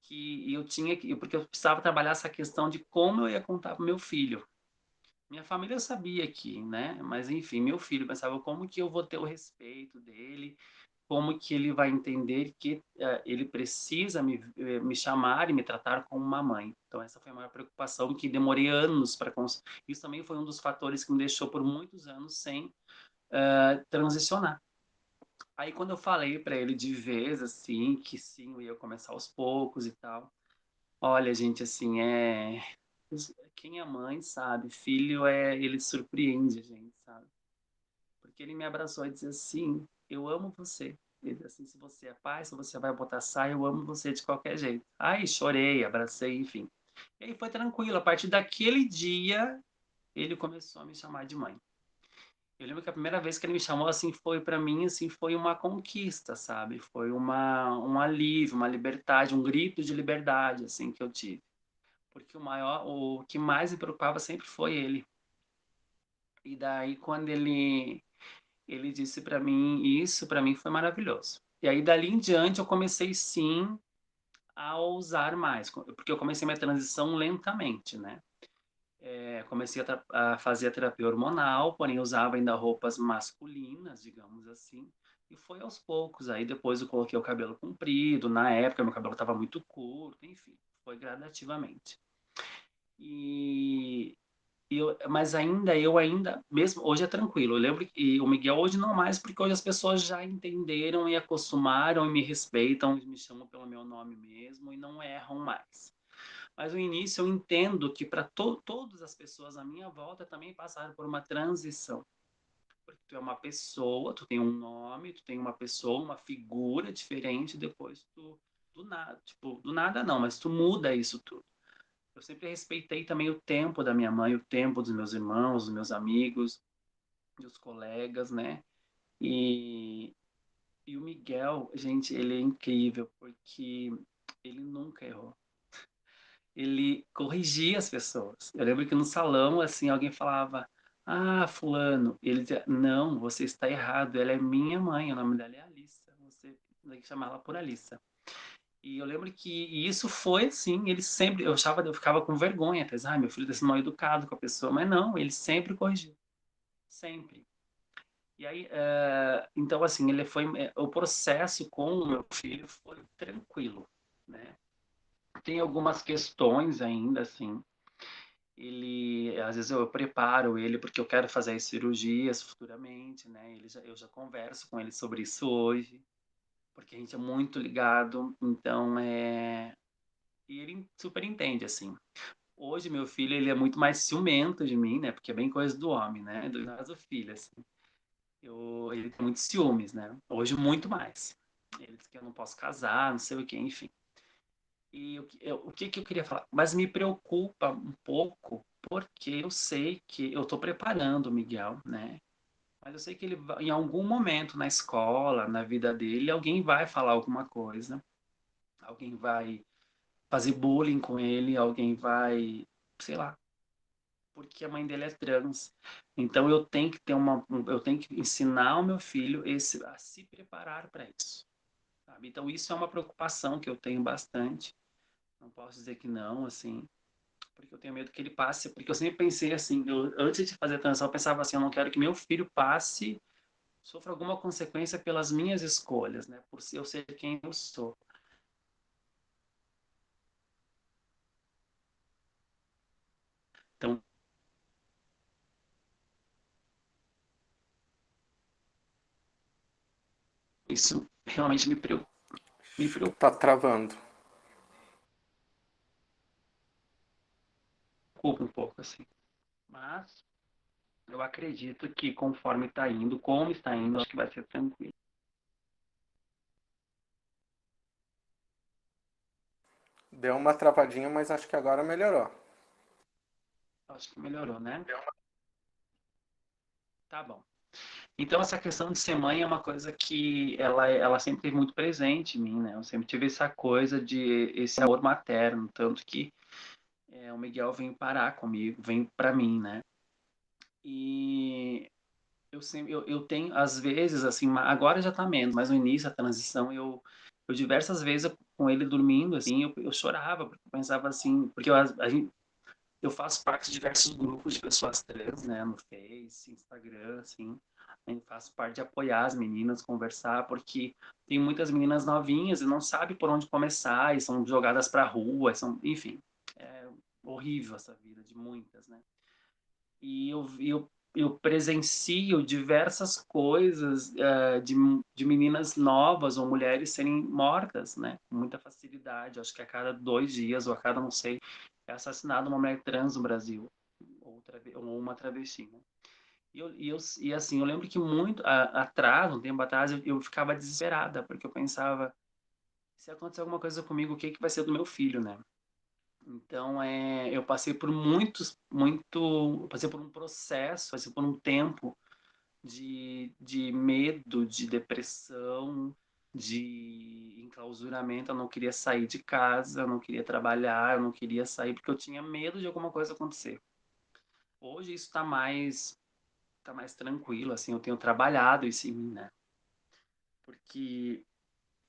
que eu tinha que, porque eu precisava trabalhar essa questão de como eu ia contar para meu filho. Minha família sabia que, né? Mas enfim, meu filho pensava como que eu vou ter o respeito dele, como que ele vai entender que ele precisa me chamar e me tratar como uma mãe. Então essa foi a maior preocupação que demorei anos para conseguir. Isso também foi um dos fatores que me deixou por muitos anos sem transicionar. Aí quando eu falei para ele de vez assim que sim, eu ia começar aos poucos e tal. Olha, gente, assim, quem é mãe sabe, filho ele surpreende a gente, sabe? Porque ele me abraçou e disse assim: eu amo você. Ele disse assim: se você é pai, se você vai botar saia, eu amo você de qualquer jeito. Aí chorei, abracei, enfim. E aí foi tranquilo. A partir daquele dia, ele começou a me chamar de mãe. Eu lembro que a primeira vez que ele me chamou, assim, foi para mim, assim, foi uma conquista, sabe? Foi um alívio, uma liberdade, um grito de liberdade, assim, que eu tive. Porque o que mais me preocupava sempre foi ele. E daí, quando ele disse para mim isso, para mim foi maravilhoso. E aí dali em diante eu comecei sim a ousar mais, porque eu comecei minha transição lentamente, né? Comecei a fazer a terapia hormonal, porém usava ainda roupas masculinas, digamos assim. E foi aos poucos. Aí depois eu coloquei o cabelo comprido. Na época meu cabelo estava muito curto, enfim, foi gradativamente. E mas eu ainda, mesmo hoje é tranquilo. Eu lembro que o Miguel hoje não mais, porque hoje as pessoas já entenderam e acostumaram e me respeitam, e me chamam pelo meu nome mesmo e não erram mais. Mas no início eu entendo que para todas as pessoas à minha volta também passaram por uma transição. Porque tu é uma pessoa, tu tem um nome, tu tem uma pessoa, uma figura diferente, depois do nada, tipo, do nada não, mas tu muda isso tudo. Eu sempre respeitei também o tempo da minha mãe, o tempo dos meus irmãos, dos meus amigos, dos colegas, né? E, e o Miguel, gente, ele é incrível porque ele nunca errou. Ele corrigia as pessoas. Eu lembro que no salão, assim, alguém falava, ah, fulano. E ele dizia, não, você está errado, ela é minha mãe, o nome dela é Alissa. Você tem que chamar ela por Alissa. E eu lembro que isso foi assim, ele sempre, eu ficava com vergonha, até, meu filho está sendo mal educado com a pessoa, mas não, ele sempre corrigiu, sempre. E aí, então assim, o processo com o meu filho foi tranquilo, né? Tem algumas questões ainda, assim, às vezes eu preparo ele porque eu quero fazer as cirurgias futuramente, né? Eu já converso com ele sobre isso hoje, porque a gente é muito ligado, então e ele super entende, assim. Hoje, meu filho, ele é muito mais ciumento de mim, né? Porque é bem coisa do homem, né? Do caso, filho, assim. Ele tem muitos ciúmes, né? Hoje muito mais. Ele diz que eu não posso casar, não sei o que, enfim. E o que que eu queria falar? Mas me preocupa um pouco, porque eu sei que eu estou preparando o Miguel, né? Mas eu sei que em algum momento na escola, na vida dele, alguém vai falar alguma coisa, alguém vai fazer bullying com ele, alguém vai, sei lá, porque a mãe dele é trans. Então eu tenho que eu tenho que ensinar o meu filho a se preparar para isso, sabe? Então isso é uma preocupação que eu tenho bastante. Não posso dizer que não, assim, porque eu tenho medo que ele passe, porque eu sempre pensei assim, antes de fazer a transição, eu pensava assim, eu não quero que meu filho passe, sofra alguma consequência pelas minhas escolhas, né? Por eu ser quem eu sou. Então, isso realmente me Acho que tá travando. preocupa um pouco, assim. Mas eu acredito que conforme está indo, como está indo, acho que vai ser tranquilo. Deu uma travadinha, mas acho que agora melhorou. Acho que melhorou, né? Tá bom. Então, essa questão de ser mãe é uma coisa que ela sempre teve muito presente em mim, né? Eu sempre tive essa coisa de esse amor materno, tanto que o Miguel vem parar comigo, vem para mim, né? E eu tenho, às vezes, assim, agora já tá menos, mas no início, a transição, eu diversas vezes com ele dormindo, assim, eu chorava, porque eu pensava assim, porque eu faço parte de diversos grupos de pessoas trans, né, no Face, Instagram, assim, eu faço parte de apoiar as meninas, conversar, porque tem muitas meninas novinhas e não sabe por onde começar, e são jogadas pra rua, enfim, é horrível essa vida de muitas, né? E eu presencio diversas coisas de meninas novas ou mulheres serem mortas, né? Com muita facilidade. Acho que a cada 2 dias ou a cada, não sei, é assassinada uma mulher trans no Brasil. Ou uma travesti, né? E assim, eu lembro que atrás, um tempo atrás, eu ficava desesperada, porque eu pensava, se acontecer alguma coisa comigo, o que que vai ser do meu filho, né? Então, eu passei por eu passei por um processo, passei por um tempo de medo, de depressão, de enclausuramento. Eu não queria sair de casa, eu não queria trabalhar, eu não queria sair porque eu tinha medo de alguma coisa acontecer. Hoje isso tá mais tranquilo, assim, eu tenho trabalhado isso em mim, né? Porque,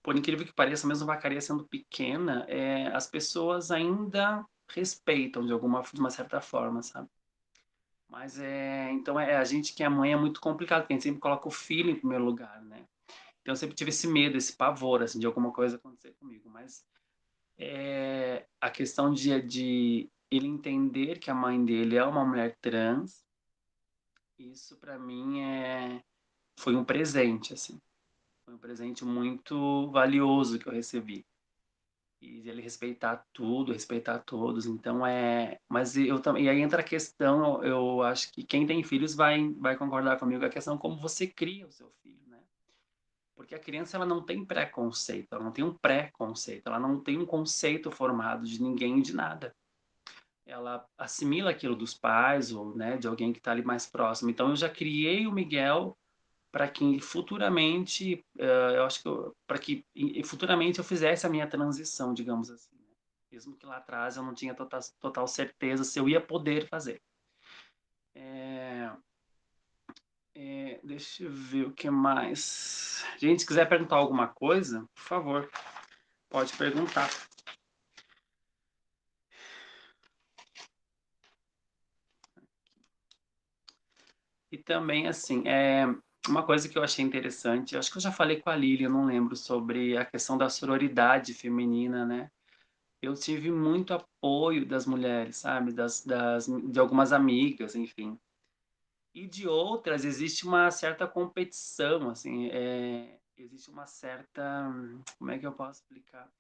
por incrível que pareça, mesmo Vacaria sendo pequena, as pessoas ainda respeitam de uma certa forma, sabe? Mas então a gente que é mãe é muito complicado, porque a gente sempre coloca o filho em primeiro lugar, né? Então eu sempre tive esse medo, esse pavor, assim, de alguma coisa acontecer comigo. Mas a questão de ele entender que a mãe dele é uma mulher trans, isso para mim foi um presente, assim. Foi um presente muito valioso que eu recebi. E ele respeitar tudo, respeitar todos. Então mas eu também, e aí entra a questão, eu acho que quem tem filhos vai concordar comigo, a questão como você cria o seu filho, né? Porque a criança ela não tem preconceito, ela não tem um pré-conceito, ela não tem um conceito formado de ninguém e de nada. Ela assimila aquilo dos pais ou, né, de alguém que está ali mais próximo. Então eu já criei o Miguel para que futuramente, eu acho que para que futuramente eu fizesse a minha transição, digamos assim, né? Mesmo que lá atrás eu não tinha total certeza se eu ia poder fazer. É, deixa eu ver o que mais. Gente, se quiser perguntar alguma coisa, por favor, pode perguntar. E também, assim, uma coisa que eu achei interessante, acho que eu já falei com a Lili, eu não lembro, sobre a questão da sororidade feminina, né? Eu tive muito apoio das mulheres, sabe? De algumas amigas, enfim. E de outras, existe uma certa competição, assim, existe uma certa. Como é que eu posso explicar?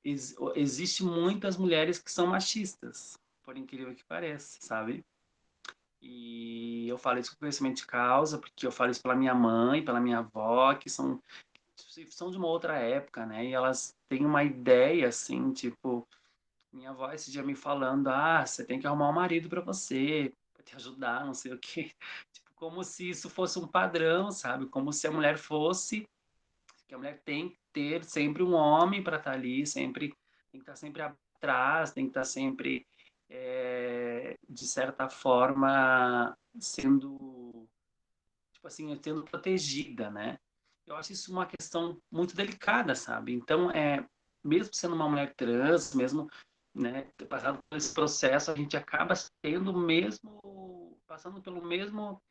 Existe muitas mulheres que são machistas, por incrível que pareça, sabe? E eu falo isso com conhecimento de causa, porque eu falo isso pela minha mãe, pela minha avó, que são de uma outra época, né? E elas têm uma ideia, assim, tipo, minha avó esse dia me falando, você tem que arrumar um marido para você, pra te ajudar, não sei o quê. Tipo, como se isso fosse um padrão, sabe? Como se a mulher fosse, que a mulher tem que ter sempre um homem para estar ali, sempre, tem que estar sempre atrás, tem que estar sempre, de certa forma, sendo tipo assim, sendo protegida, né? Eu acho isso uma questão muito delicada, sabe? Então, mesmo sendo uma mulher trans, mesmo, né, ter passado por esse processo, a gente acaba tendo o mesmo, passando pelo mesmo,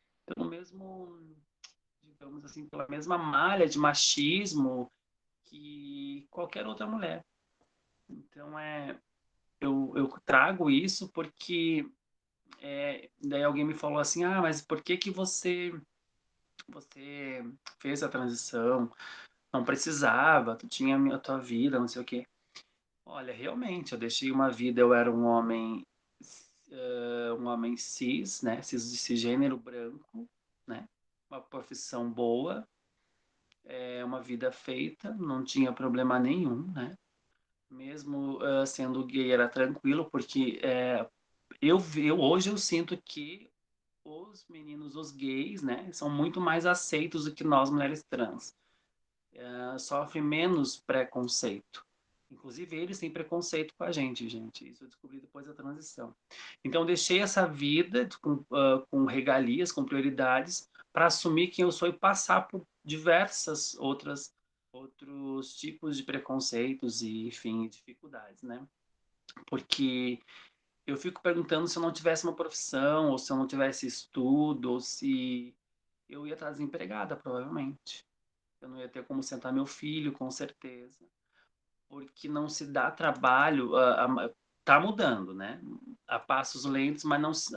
digamos assim, pela mesma malha de machismo que qualquer outra mulher. Então, eu trago isso porque daí alguém me falou assim, mas por que que você fez a transição, não precisava, tu tinha a tua vida, não sei o quê. Olha, realmente, eu deixei uma vida, eu era um homem cis, né, cisgênero branco, né, uma profissão boa, uma vida feita, não tinha problema nenhum, né, mesmo sendo gay era tranquilo, porque hoje eu sinto que os meninos, os gays, né, são muito mais aceitos do que nós mulheres trans. Sofre menos preconceito. Inclusive, eles têm preconceito com a gente, gente. Isso eu descobri depois da transição. Então, deixei essa vida com regalias, com prioridades, para assumir quem eu sou e passar por diversas outros tipos de preconceitos e, enfim, dificuldades, né? Porque eu fico perguntando se eu não tivesse uma profissão, ou se eu não tivesse estudo, ou se eu ia estar desempregada, provavelmente. Eu não ia ter como sentar meu filho, com certeza, porque não se dá trabalho, tá mudando, né? A passos lentos, mas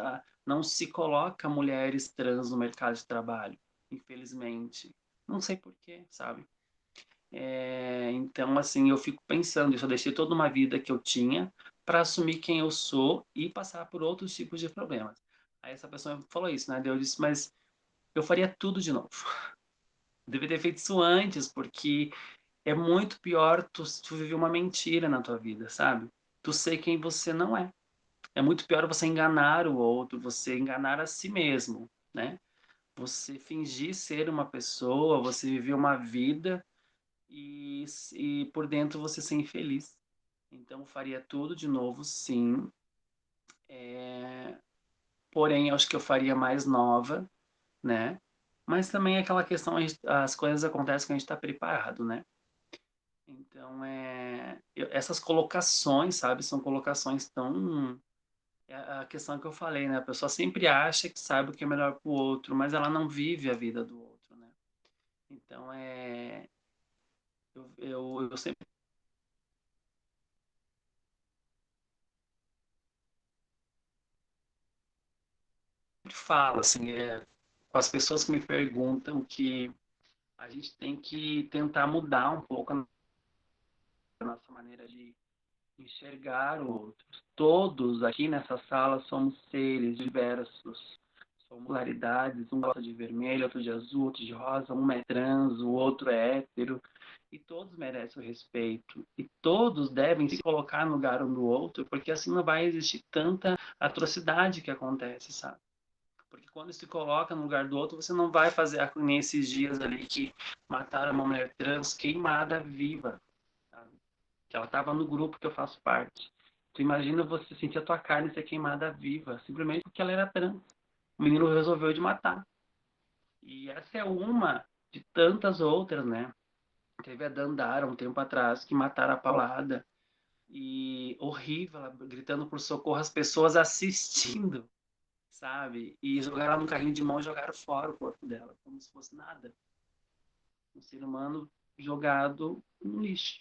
não se coloca mulheres trans no mercado de trabalho, infelizmente. Não sei por quê, sabe? Então, assim, eu fico pensando isso. Eu deixei toda uma vida que eu tinha para assumir quem eu sou e passar por outros tipos de problemas. Aí essa pessoa falou isso, né? Eu disse, mas eu faria tudo de novo. Devia ter feito isso antes, porque é muito pior tu viver uma mentira na tua vida, sabe? Tu ser quem você não é. É muito pior você enganar o outro, você enganar a si mesmo, né? Você fingir ser uma pessoa, você viver uma vida e por dentro você ser infeliz. Então, eu faria tudo de novo, sim. Porém, eu acho que eu faria mais nova, né? Mas também é aquela questão, as coisas acontecem quando a gente está preparado, né? Então, essas colocações, sabe, são colocações tão. É a questão que eu falei, né? A pessoa sempre acha que sabe o que é melhor para o outro, mas ela não vive a vida do outro, né? Então, eu sempre falo, assim, com as pessoas que me perguntam que a gente tem que tentar mudar um pouco a nossa maneira de enxergar o outro. Todos aqui nessa sala somos seres diversos. Somos polaridades, um gosta de vermelho, outro de azul, outro de rosa, um é trans, o outro é hétero. E todos merecem o respeito. E todos devem se colocar no lugar um do outro, porque assim não vai existir tanta atrocidade que acontece, sabe? Porque quando se coloca no lugar do outro, você não vai fazer nem esses dias ali que mataram uma mulher trans queimada viva, sabe? Que ela estava no grupo que eu faço parte. Tu imagina você sentir a tua carne ser queimada viva, simplesmente porque ela era trans. O menino resolveu de matar. E essa é uma de tantas outras, né? Teve a Dandara um tempo atrás que mataram a Paulada. E horrível, ela gritando por socorro, as pessoas assistindo, sabe? E jogaram ela num carrinho de mão e jogaram fora o corpo dela, como se fosse nada. Um ser humano jogado no lixo,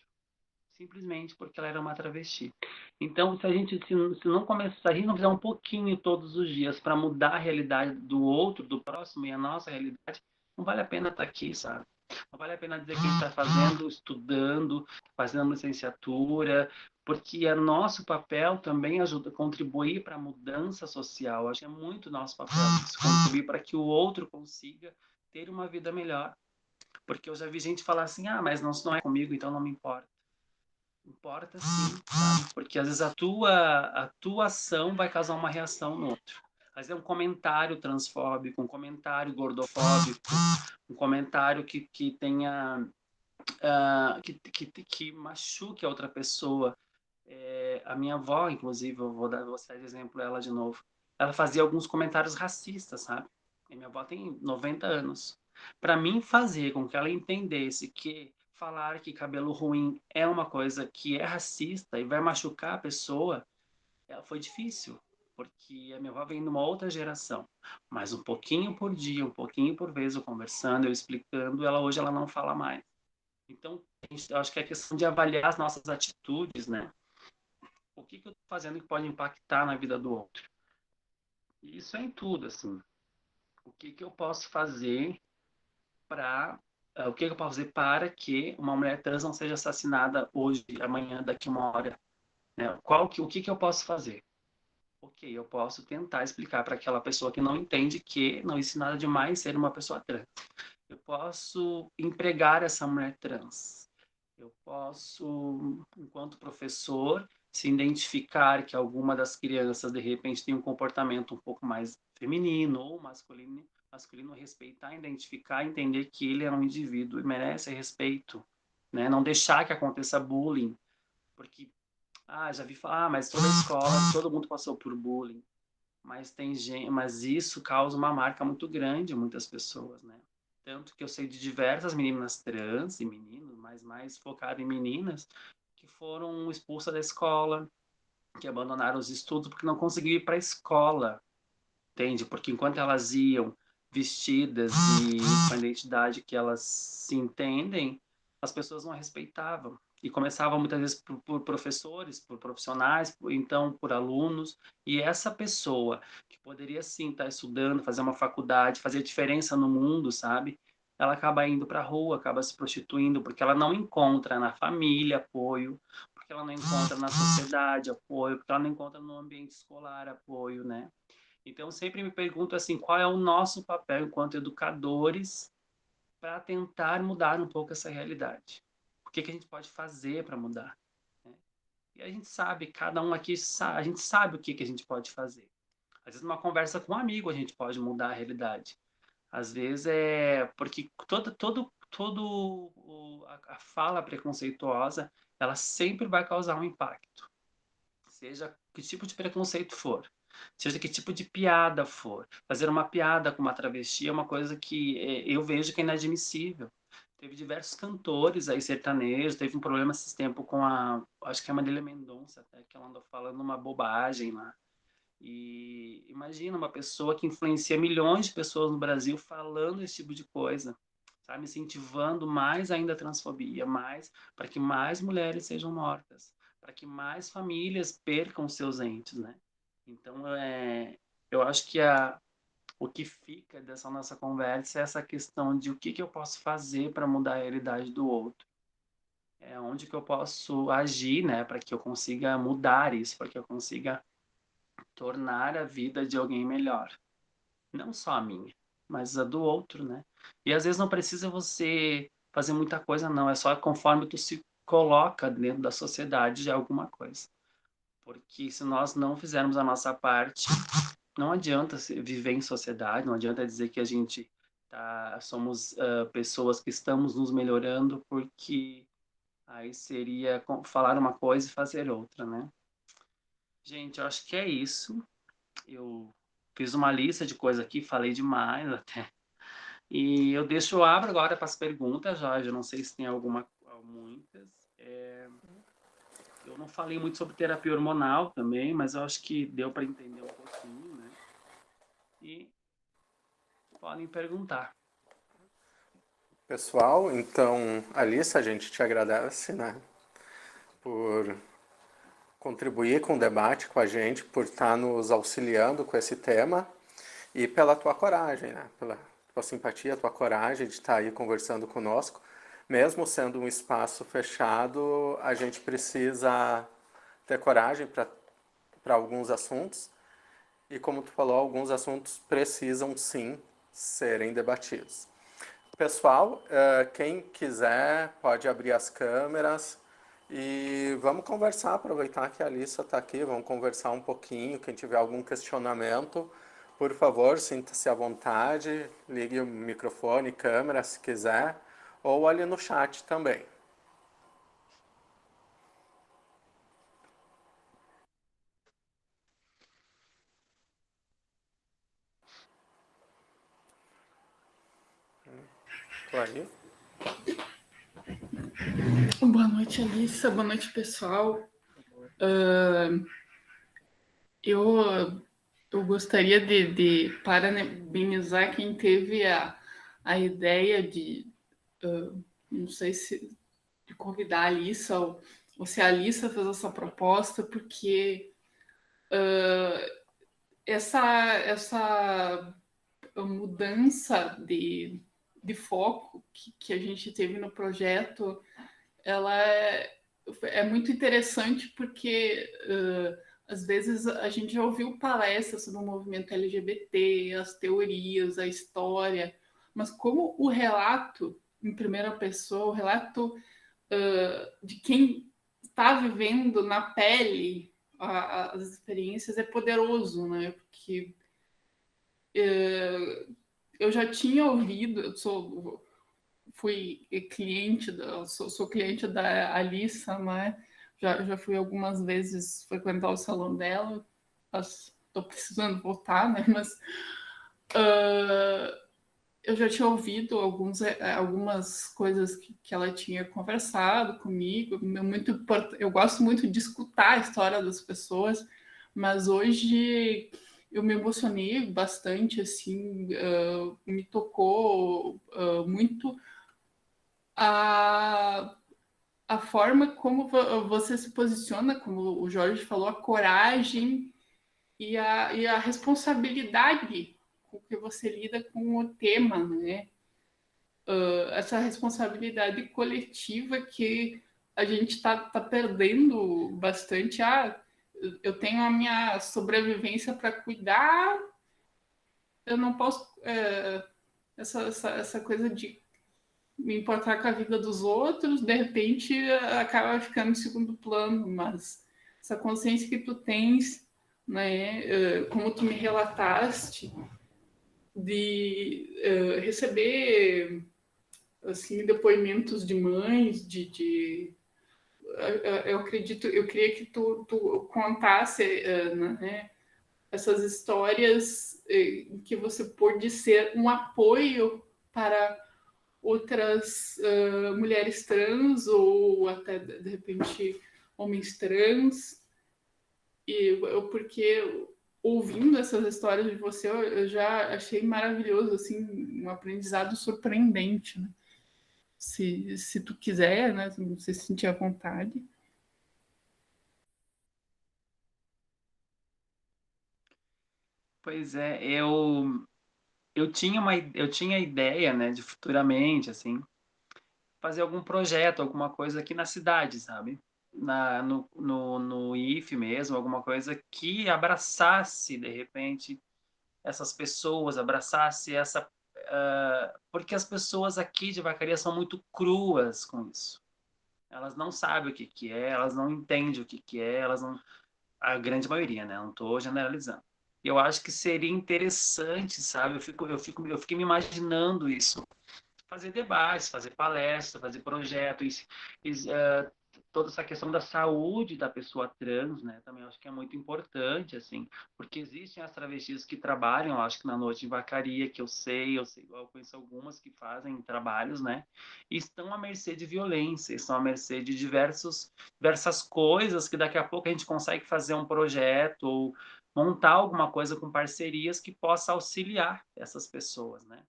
simplesmente porque ela era uma travesti. Então, se não começar, se a gente não fizer um pouquinho todos os dias para mudar a realidade do outro, do próximo e a nossa realidade, não vale a pena estar aqui, sabe? Não vale a pena dizer que a gente está fazendo, estudando, fazendo licenciatura, porque é nosso papel também ajuda, contribuir para a mudança social. Acho que é muito nosso papel isso, contribuir para que o outro consiga ter uma vida melhor. Porque eu já vi gente falar assim, ah, mas não é comigo, então não me importa. Importa sim, sabe? Porque às vezes a tua ação vai causar uma reação no outro. Às vezes é um comentário transfóbico, um comentário gordofóbico, um comentário que tenha que machuque a outra pessoa. A minha avó, inclusive, eu vou citar de exemplo ela de novo. Ela fazia alguns comentários racistas, sabe? E minha avó tem 90 anos. Para mim fazer com que ela entendesse que falar que cabelo ruim é uma coisa que é racista e vai machucar a pessoa, foi difícil, porque a minha avó vem de uma outra geração. Mas um pouquinho por dia, um pouquinho por vez, eu conversando, eu explicando, hoje ela não fala mais. Então, eu acho que é questão de avaliar as nossas atitudes, né? O que eu estou fazendo que pode impactar na vida do outro? E isso é em tudo, assim. O que eu posso fazer para o que eu posso fazer para que uma mulher trans não seja assassinada hoje, amanhã, daqui uma hora, né? O que eu posso fazer? Ok, eu posso tentar explicar para aquela pessoa que não entende que não existe nada demais ser uma pessoa trans. Eu posso empregar essa mulher trans. Eu posso, enquanto professor, se identificar que alguma das crianças de repente tem um comportamento um pouco mais feminino ou masculino, respeitar, identificar, entender que ele é um indivíduo e merece respeito, né? Não deixar que aconteça bullying, porque já vi falar, mas toda escola, todo mundo passou por bullying, mas tem gente, mas isso causa uma marca muito grande a muitas pessoas, né? Tanto que eu sei de diversas meninas trans e meninos, mas mais focado em meninas, que foram expulsas da escola, que abandonaram os estudos porque não conseguiam ir para a escola, entende? Porque enquanto elas iam vestidas e com a identidade que elas se entendem, as pessoas não a respeitavam. E começava muitas vezes por professores, por profissionais, então por alunos. E essa pessoa que poderia sim estar estudando, fazer uma faculdade, fazer diferença no mundo, sabe? Ela acaba indo para a rua, acaba se prostituindo, porque ela não encontra na família apoio, porque ela não encontra na sociedade apoio, porque ela não encontra no ambiente escolar apoio, né? Então, sempre me pergunto assim, qual é o nosso papel enquanto educadores para tentar mudar um pouco essa realidade? O que a gente pode fazer para mudar? Né? E a gente sabe, cada um aqui, a gente sabe o que a gente pode fazer. Às vezes, numa conversa com um amigo, a gente pode mudar a realidade. Às vezes é porque a fala preconceituosa, ela sempre vai causar um impacto, seja que tipo de preconceito for, seja que tipo de piada for. Fazer uma piada com uma travesti é uma coisa que eu vejo que é inadmissível. Teve diversos cantores aí sertanejos, teve um problema esse tempo com acho que é a Marília Mendonça, até que ela andou falando uma bobagem lá. E imagina uma pessoa que influencia milhões de pessoas no Brasil falando esse tipo de coisa, sabe? Incentivando mais ainda a transfobia, mais para que mais mulheres sejam mortas, para que mais famílias percam seus entes, né? Então, eu acho que o que fica dessa nossa conversa é essa questão de o que eu posso fazer para mudar a realidade do outro. É onde que eu posso agir, né, para que eu consiga mudar isso, para que eu consiga tornar a vida de alguém melhor. Não só a minha, mas a do outro, né? E às vezes não precisa você fazer muita coisa, não. É só conforme tu se coloca dentro da sociedade de alguma coisa. Porque se nós não fizermos a nossa parte, não adianta viver em sociedade, não adianta dizer que a gente somos pessoas que estamos nos melhorando, porque aí seria falar uma coisa e fazer outra, né? Gente, eu acho que é isso. Eu fiz uma lista de coisas aqui, falei demais até. E eu abro agora para as perguntas, Jorge. Eu não sei se tem muitas. Eu não falei muito sobre terapia hormonal também, mas eu acho que deu para entender um pouquinho, né? E podem perguntar. Pessoal, então, Alice, a gente te agradece, né, por contribuir com o debate com a gente, por estar nos auxiliando com esse tema e pela tua coragem, né, tua simpatia, tua coragem de estar aí conversando conosco. Mesmo sendo um espaço fechado, a gente precisa ter coragem para alguns assuntos. E como tu falou, alguns assuntos precisam sim serem debatidos. Pessoal, quem quiser pode abrir as câmeras e vamos conversar, aproveitar que a Alissa está aqui, vamos conversar um pouquinho. Quem tiver algum questionamento, por favor, sinta-se à vontade, ligue o microfone, câmera se quiser, ou ali no chat também. Tô aí. Boa noite, Alissa. Boa noite, pessoal. Eu gostaria de parabenizar quem teve a ideia de, não sei se de convidar a Alissa ou se a Alissa fez essa proposta, porque essa mudança de foco que a gente teve no projeto, ela é muito interessante porque às vezes a gente já ouviu palestras sobre o movimento LGBT, as teorias, a história, mas como o relato em primeira pessoa, o relato de quem está vivendo na pele as experiências é poderoso, né? Porque eu já tinha ouvido, fui cliente, sou cliente da Alissa, né? Já fui algumas vezes frequentar o salão dela, estou precisando voltar, né? Mas eu já tinha ouvido algumas coisas que ela tinha conversado comigo. Eu gosto muito de escutar a história das pessoas, mas hoje eu me emocionei bastante, assim, me tocou muito a, a forma como você se posiciona, como o Jorge falou, a coragem e a responsabilidade com que você lida com o tema, né? Essa responsabilidade coletiva que a gente está perdendo bastante. Eu tenho a minha sobrevivência para cuidar, eu não posso. Essa coisa de me importar com a vida dos outros, de repente acaba ficando em segundo plano, mas essa consciência que tu tens, né, como tu me relataste, de receber assim depoimentos de mães, eu acredito, eu queria que tu contasse, né, essas histórias que você pôde ser um apoio para outras mulheres trans ou até de repente homens trans, porque ouvindo essas histórias de você eu já achei maravilhoso, assim, um aprendizado surpreendente, né? Se tu quiser, né, se você se sentir à vontade. Pois é, eu tinha ideia, né, de futuramente, assim, fazer algum projeto, alguma coisa aqui na cidade, sabe? No IF mesmo, alguma coisa que abraçasse, de repente, essas pessoas, abraçasse essa. Porque as pessoas aqui de Vacaria são muito cruas com isso. Elas não sabem o que que é, elas não entendem o que que é, elas não. A grande maioria, né? Não estou generalizando. Eu acho que seria interessante, sabe? Eu fiquei me imaginando isso, fazer debates, fazer palestras, fazer projetos, toda essa questão da saúde da pessoa trans, né? Também acho que é muito importante, assim, porque existem as travestis que trabalham, acho que na noite de vacaria, que eu conheço algumas que fazem trabalhos, né? E estão à mercê de violência, estão à mercê de diversas coisas que daqui a pouco a gente consegue fazer um projeto ou montar alguma coisa com parcerias que possa auxiliar essas pessoas, né?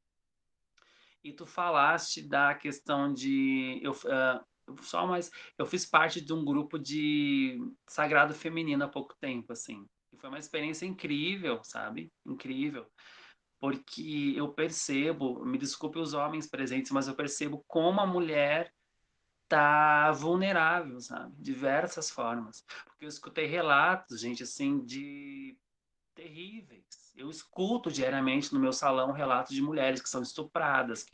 E tu falaste da questão de só mais eu fiz parte de um grupo de sagrado feminino há pouco tempo, assim. E foi uma experiência incrível, sabe? Incrível. porque eu percebo, me desculpe os homens presentes, mas eu percebo como a mulher tá vulnerável, sabe? Diversas formas. Porque eu escutei relatos, gente, assim, de terríveis. Eu escuto diariamente no meu salão relatos de mulheres que são estupradas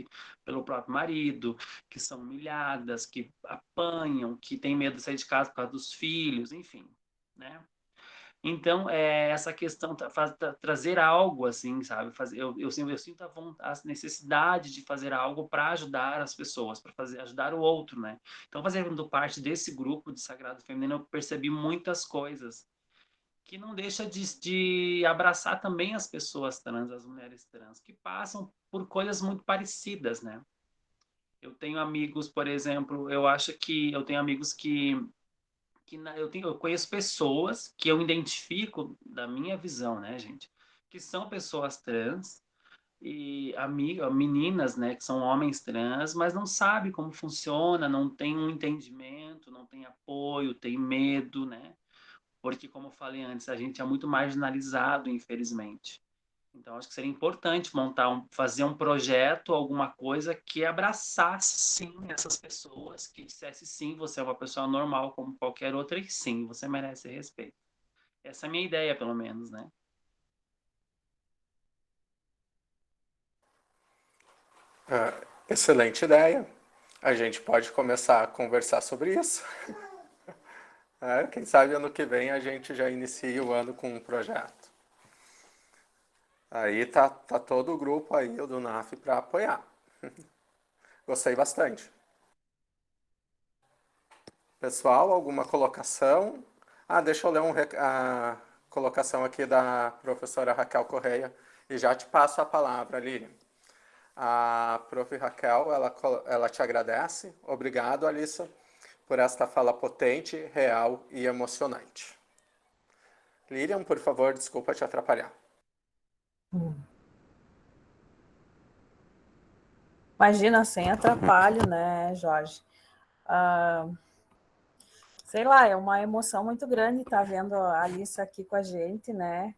pelo próprio marido, que são humilhadas, que apanham, que têm medo de sair de casa por causa dos filhos, enfim, né? Então, essa questão, trazer algo assim, sabe? Eu sinto a necessidade de fazer algo para ajudar as pessoas, para ajudar o outro, né? Então, fazendo parte desse grupo de Sagrado Feminino, eu percebi muitas coisas que não deixa de abraçar também as pessoas trans, as mulheres trans, que passam por coisas muito parecidas, né? Eu tenho amigos, por exemplo, eu acho que eu tenho amigos eu conheço pessoas que eu identifico da minha visão, né, gente? Que são pessoas trans e meninas, né, que são homens trans, mas não sabe como funciona, não tem um entendimento, não tem apoio, tem medo, né? Porque, como eu falei antes, a gente é muito marginalizado, infelizmente. Então, acho que seria importante fazer um projeto, alguma coisa que abraçasse, sim, essas pessoas, que dissesse, sim, você é uma pessoa normal como qualquer outra e, sim, você merece respeito. Essa é a minha ideia, pelo menos, né? Excelente ideia. A gente pode começar a conversar sobre isso. Quem sabe ano que vem a gente já inicia o ano com um projeto. Aí tá todo o grupo aí do NAF para apoiar. Gostei bastante. Pessoal, alguma colocação? Deixa eu ler a colocação aqui da professora Raquel Correia e já te passo a palavra, Lilian. A prof. Raquel, ela te agradece. Obrigado, Alissa, por esta fala potente, real e emocionante. Lilian, por favor, desculpa te atrapalhar. Imagina, sem atrapalho, né, Jorge? Sei lá, é uma emoção muito grande estar vendo a Alissa aqui com a gente, né?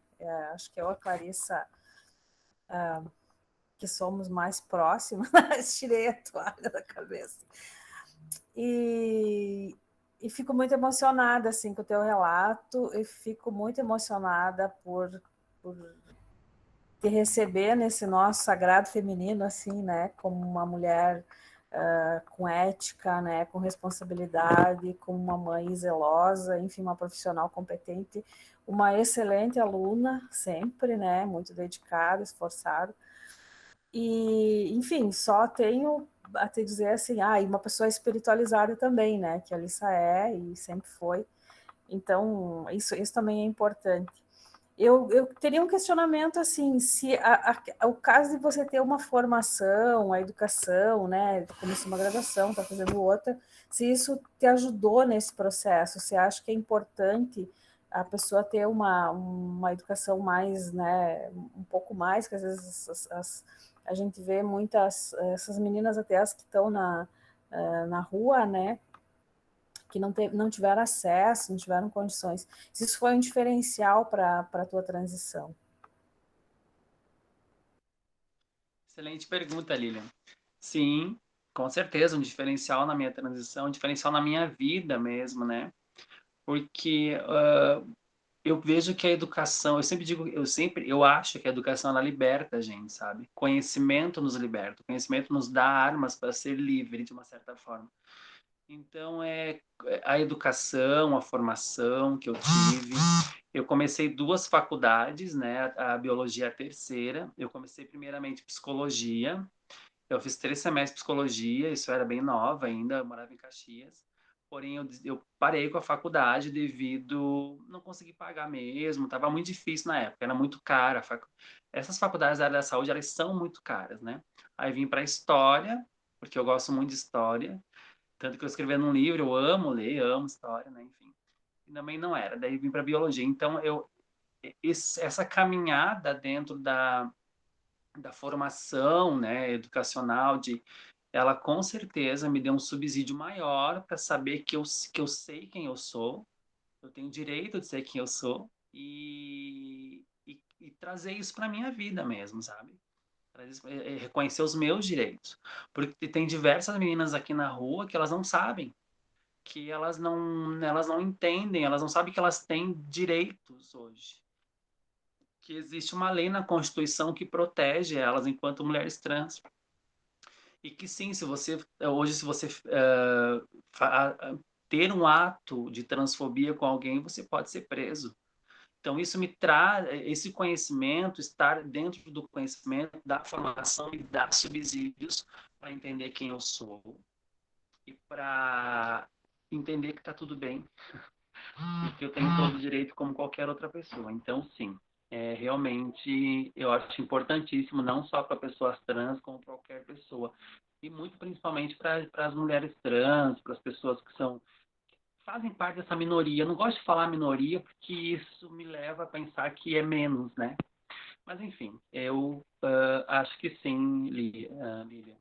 Acho que eu e a Clarissa, que somos mais próximas, tirei a toalha da cabeça. E fico muito emocionada, assim, com o teu relato, e fico muito emocionada por te receber nesse nosso sagrado feminino, assim, né, como uma mulher com ética, né, com responsabilidade, com uma mãe zelosa, enfim, uma profissional competente, uma excelente aluna, sempre, né, muito dedicada, esforçada, e, enfim, só tenho a te dizer assim, e uma pessoa espiritualizada também, né, que a Alissa é e sempre foi, então isso também é importante. Eu teria um questionamento assim, se o caso de você ter uma formação, a educação, né, começou uma graduação, está fazendo outra, se isso te ajudou nesse processo, você acha que é importante a pessoa ter uma educação mais, né, um pouco mais, que às vezes a gente vê muitas, essas meninas até as que estão na rua, né, que não tiveram acesso, não tiveram condições. Se isso foi um diferencial para a tua transição? Excelente pergunta, Lilian. Sim, com certeza, um diferencial na minha transição, um diferencial na minha vida mesmo, né? Porque eu vejo que a educação, eu acho que a educação ela liberta a gente, sabe? Conhecimento nos liberta, conhecimento nos dá armas para ser livre de uma certa forma. Então é a educação, a formação que eu tive. Eu comecei duas faculdades, né? A biologia é a terceira. Eu comecei primeiramente psicologia. Eu fiz 3 semestres de psicologia, isso era bem nova ainda, eu morava em Caxias. Porém, eu parei com a faculdade devido não consegui pagar mesmo, estava muito difícil na época, era muito cara. Essas faculdades da área da saúde, elas são muito caras, né? Aí vim para história, porque eu gosto muito de história, tanto que eu escrevi num livro, eu amo ler, amo história, né? Enfim. E também não era, daí vim para biologia. Então, essa caminhada dentro da formação, né, educacional, ela com certeza me deu um subsídio maior para saber que eu sei quem eu sou, eu tenho direito de ser quem eu sou, e e trazer isso para minha vida mesmo, sabe? Reconhecer os meus direitos. Porque tem diversas meninas aqui na rua que elas não sabem, que elas não entendem, elas não sabem que elas têm direitos hoje. Que existe uma lei na Constituição que protege elas enquanto mulheres trans. E que sim, se você ter um ato de transfobia com alguém, você pode ser preso. Então, isso me traz, esse conhecimento, estar dentro do conhecimento, da formação, me dá subsídios para entender quem eu sou e para entender que está tudo bem e que eu tenho todo o direito como qualquer outra pessoa. Então, sim, realmente eu acho importantíssimo, não só para pessoas trans, como para qualquer pessoa. E muito principalmente para as mulheres trans, para as pessoas que fazem parte dessa minoria. Eu não gosto de falar minoria porque isso me leva a pensar que é menos, né? Mas, enfim, eu acho que sim, Lívia.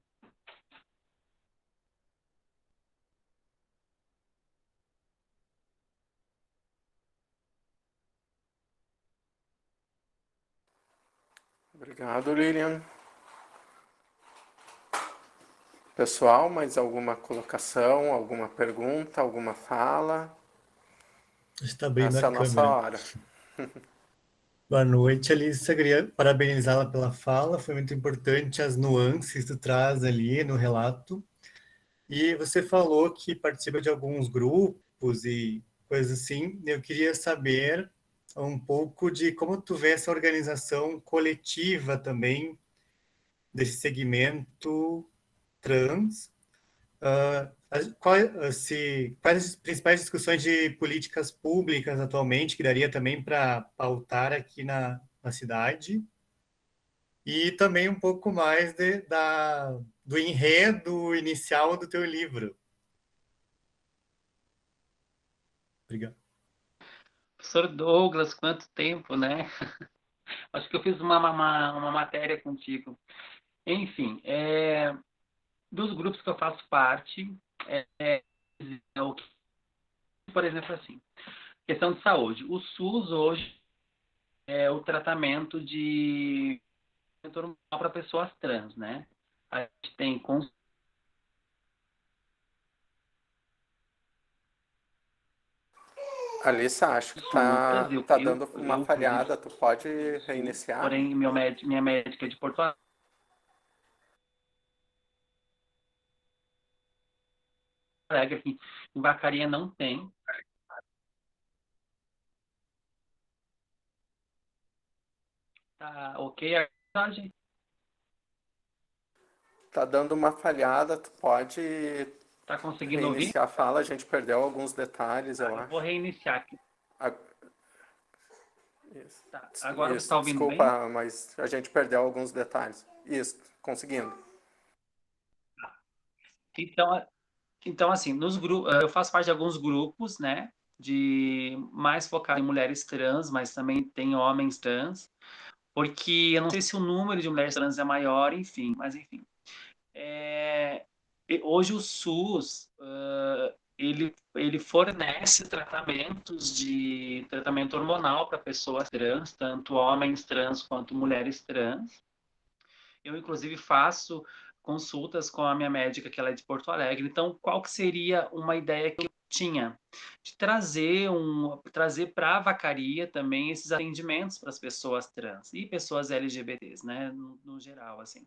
Obrigado, Lilian. Pessoal, mais alguma colocação, alguma pergunta, alguma fala? Está bem Essa é na a nossa câmera. hora. Boa noite, Alice. Eu queria parabenizá-la pela fala. Foi muito importante as nuances que tu traz ali no relato. E você falou que participa de alguns grupos e coisas assim. Eu queria saber um pouco de como tu vê essa organização coletiva também desse segmento trans. Quais as principais discussões de políticas públicas atualmente que daria também para pautar aqui na cidade? E também um pouco mais do enredo inicial do teu livro. Obrigado. Professor Douglas, quanto tempo, né? Acho que eu fiz uma matéria contigo. Enfim, dos grupos que eu faço parte, o que, por exemplo, assim, questão de saúde. O SUS hoje é o tratamento de hormonal para pessoas trans, né? A gente tem Alissa, acho que consultas, tá dando uma inclusive falhada. Tu pode do SUS, reiniciar? porém minha médica é de Porto Alegre, aqui em Vacaria não tem. Tá ok a mensagem? Tá dando uma falhada. Tu pode Tá conseguindo ouvir? reiniciar a fala. A gente perdeu alguns detalhes, eu Eu vou acho. reiniciar aqui. A- Isso. Tá. Agora você está ouvindo bem? Desculpa, mas a gente perdeu alguns detalhes. Isso, conseguindo. Então, então assim, eu faço parte de alguns grupos, né? De mais focado em mulheres trans, mas também tem homens trans, porque eu não sei se o número de mulheres trans é maior, enfim, mas enfim. Hoje o SUS ele fornece tratamento hormonal para pessoas trans, tanto homens trans quanto mulheres trans. Eu, inclusive, faço consultas com a minha médica, que ela é de Porto Alegre. Então, qual que seria uma ideia que eu tinha? De trazer para a Vacaria também esses atendimentos para as pessoas trans e pessoas LGBTs, né, no geral, assim.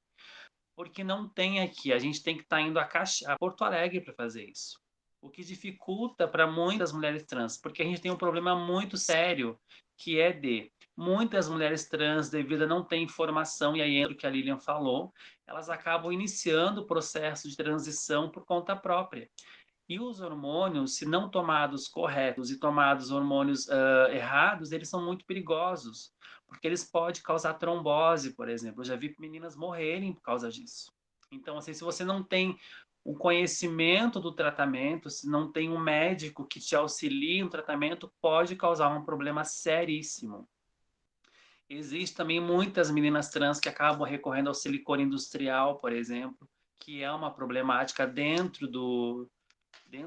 Porque não tem aqui, a gente tem que estar indo a Porto Alegre para fazer isso. O que dificulta para muitas mulheres trans, porque a gente tem um problema muito sério, que é de muitas mulheres trans, devido a não ter informação, e aí entra o que a Lilian falou, elas acabam iniciando o processo de transição por conta própria. E os hormônios, se não tomados corretos e tomados hormônios errados, eles são muito perigosos, porque eles podem causar trombose, por exemplo. Eu já vi meninas morrerem por causa disso. Então, assim, se você não tem o conhecimento do tratamento, se não tem um médico que te auxilie no tratamento, pode causar um problema seríssimo. Existem também muitas meninas trans que acabam recorrendo ao silicone industrial, por exemplo, que é uma problemática dentro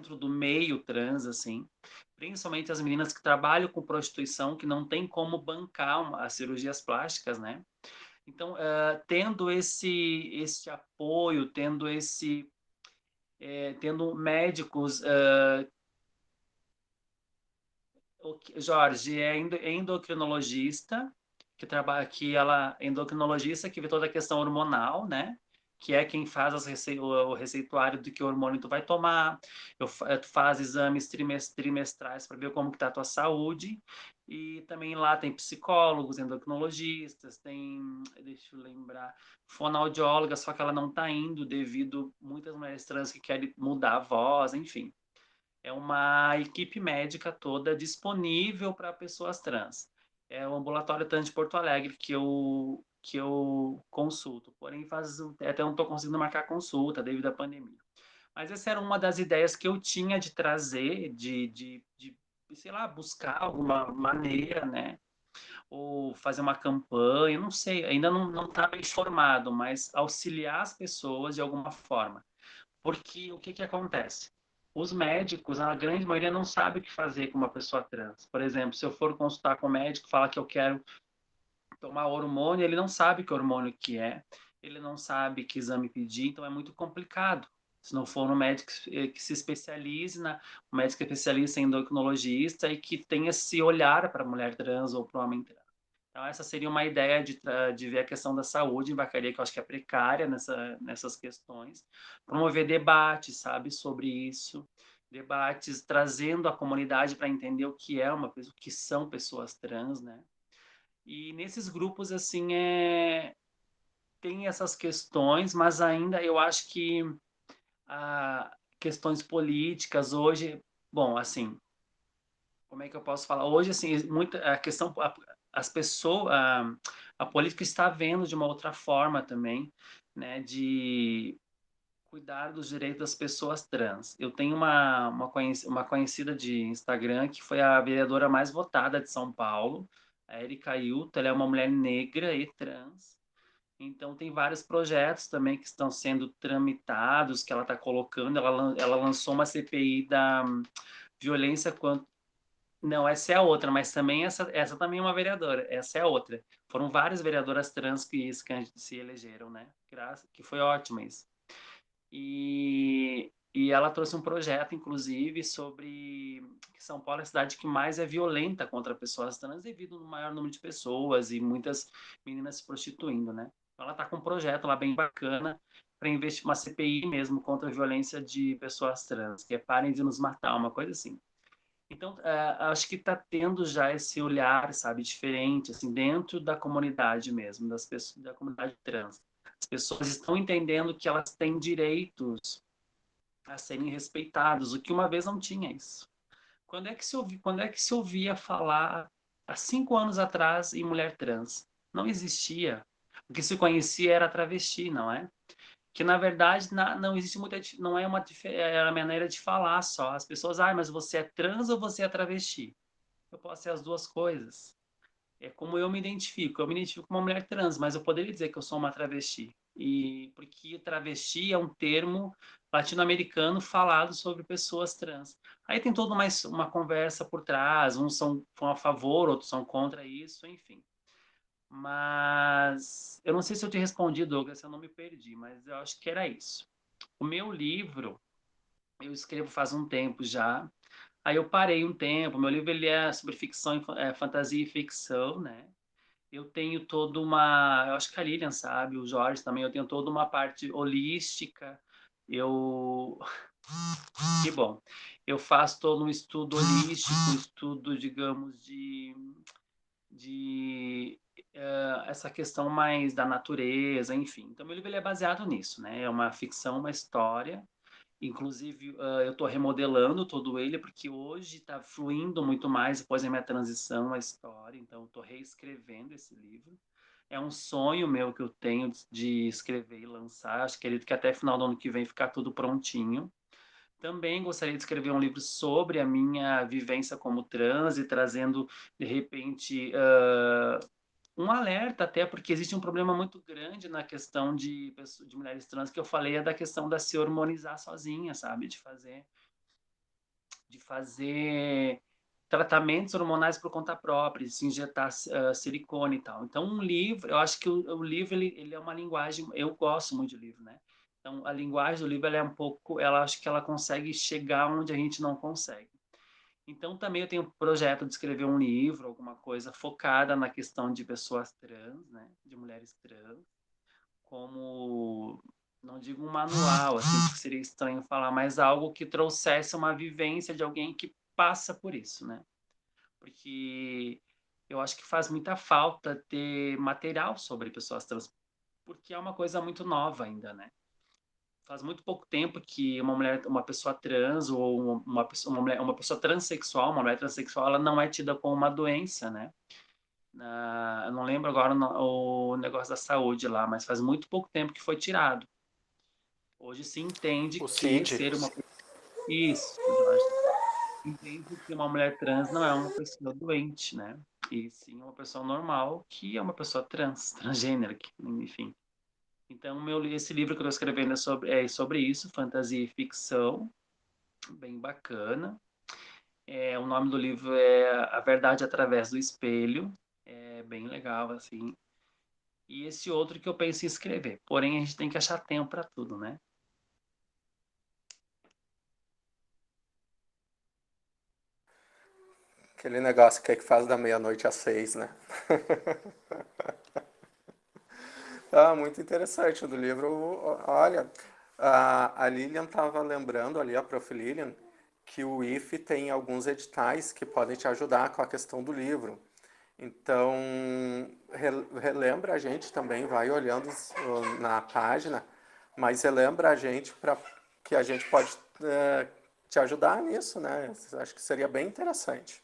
dentro do meio trans, assim, principalmente as meninas que trabalham com prostituição, que não tem como bancar as cirurgias plásticas, né? Então, tendo esse apoio, tendo médicos, Jorge é endocrinologista, que ela é endocrinologista que vê toda a questão hormonal, né? Que é quem faz o receituário do que hormônio tu vai tomar. Tu faz exames trimestrais para ver como que tá a tua saúde. E também lá tem psicólogos, endocrinologistas, deixa eu lembrar, fonoaudióloga, só que ela não está indo devido muitas mulheres trans que querem mudar a voz, enfim. É uma equipe médica toda disponível para pessoas trans. É o ambulatório trans de Porto Alegre que eu consulto. Porém, até não estou conseguindo marcar consulta devido à pandemia. Mas essa era uma das ideias que eu tinha de trazer, sei lá, buscar alguma maneira, né? Ou fazer uma campanha, não sei, ainda não está bem formado, mas auxiliar as pessoas de alguma forma. Porque o que acontece? Os médicos, a grande maioria, não sabe o que fazer com uma pessoa trans. Por exemplo, se eu for consultar com o médico, falar que eu quero tomar hormônio, ele não sabe que hormônio que é, ele não sabe que exame pedir, então é muito complicado. Se não for um médico que se especialize um médico especialista em endocrinologista e que tenha esse olhar para a mulher trans ou para o homem trans. Então, essa seria uma ideia de ver a questão da saúde em Vacaria, que eu acho que é precária nessas questões. Promover debates, sabe, sobre isso. Debates trazendo a comunidade para entender o que o que são pessoas trans, né? E nesses grupos, assim, tem essas questões, mas ainda eu acho que questões políticas hoje, bom, assim, como é que eu posso falar? Hoje, assim, a questão, as pessoas, a política está vendo de uma outra forma também, né, de cuidar dos direitos das pessoas trans. Eu tenho uma conhecida de Instagram que foi a vereadora mais votada de São Paulo, a Erika Hilton. Ela é uma mulher negra e trans. Então, tem vários projetos também que estão sendo tramitados, que ela está colocando. Ela lançou uma CPI da violência contra. Não, essa é a outra, mas também essa também é uma vereadora. Essa é a outra. Foram várias vereadoras trans que se elegeram, né? Que foi ótimo isso. E ela trouxe um projeto, inclusive, sobre que São Paulo é a cidade que mais é violenta contra pessoas trans devido ao maior número de pessoas e muitas meninas se prostituindo, né? Então, ela está com um projeto lá bem bacana para investir uma CPI mesmo contra a violência de pessoas trans, que é Parem de Nos Matar, uma coisa assim. Então, acho que está tendo já esse olhar, sabe, diferente, assim, dentro da comunidade mesmo, das pessoas, da comunidade trans. As pessoas estão entendendo que elas têm direitos a serem respeitados, o que uma vez não tinha isso. Quando é que se ouvia falar há 5 anos atrás em mulher trans? Não existia. O que se conhecia era travesti, não é? Que na verdade não existe não é a maneira de falar só. As pessoas, mas você é trans ou você é travesti? Eu posso ser as duas coisas. É como eu me identifico. Eu me identifico como uma mulher trans, mas eu poderia dizer que eu sou uma travesti. E porque travesti é um termo latino-americano falado sobre pessoas trans. Aí tem toda uma conversa por trás, uns são a favor, outros são contra isso, enfim. Mas eu não sei se eu te respondi, Douglas, eu não me perdi, mas eu acho que era isso. O meu livro, eu escrevo faz um tempo já. Aí eu parei um tempo. Meu livro ele é sobre ficção, fantasia e ficção, né? Eu tenho toda eu acho que a Lilian sabe, o Jorge também, eu tenho toda uma parte holística. Eu, que bom. Eu faço todo um estudo holístico, estudo, digamos, de essa questão mais da natureza, enfim. Então, meu livro ele é baseado nisso, né? É uma ficção, uma história. Inclusive, eu estou remodelando todo ele, porque hoje está fluindo muito mais depois da minha transição a história. Então, estou reescrevendo esse livro. É um sonho meu que eu tenho de escrever e lançar. Acho que acredito que até final do ano que vem ficar tudo prontinho. Também gostaria de escrever um livro sobre a minha vivência como trans e trazendo, de repente, um alerta até, porque existe um problema muito grande na questão de mulheres trans, que eu falei, é da questão da se hormonizar sozinha, sabe? De fazer de fazer tratamentos hormonais por conta própria, de se injetar silicone e tal. Então, um livro, eu acho que o livro ele é uma linguagem, eu gosto muito de livro, né? Então, a linguagem do livro ela é um pouco, ela acho que ela consegue chegar onde a gente não consegue. Então, também eu tenho um projeto de escrever um livro, alguma coisa focada na questão de pessoas trans, né? De mulheres trans, como, não digo um manual, assim, porque seria estranho falar, mas algo que trouxesse uma vivência de alguém que passa por isso, né? Porque eu acho que faz muita falta ter material sobre pessoas trans, porque é uma coisa muito nova ainda, né? Faz muito pouco tempo que uma mulher, uma pessoa trans ou uma pessoa, uma pessoa transexual, uma mulher transexual, ela não é tida como uma doença, né? Eu não lembro agora o negócio da saúde lá, mas faz muito pouco tempo que foi tirado. Hoje se entende O que CID. ser uma... Isso, Jorge. Entende que uma mulher trans não é uma pessoa doente, né? E sim uma pessoa normal que é uma pessoa trans, transgênero, enfim. Então, esse livro que eu estou escrevendo é sobre isso, fantasia e ficção, bem bacana. O nome do livro é A Verdade Através do Espelho, é bem legal, assim. E esse outro que eu penso em escrever, porém a gente tem que achar tempo para tudo, né? Aquele negócio que faz da meia-noite às 6, né? Ah, muito interessante do livro. Olha, a Lilian estava lembrando ali, a Prof. Lilian, que o IFE tem alguns editais que podem te ajudar com a questão do livro. Então, relembra a gente também, vai olhando na página, mas relembra a gente para que a gente pode te ajudar nisso, né? Acho que seria bem interessante.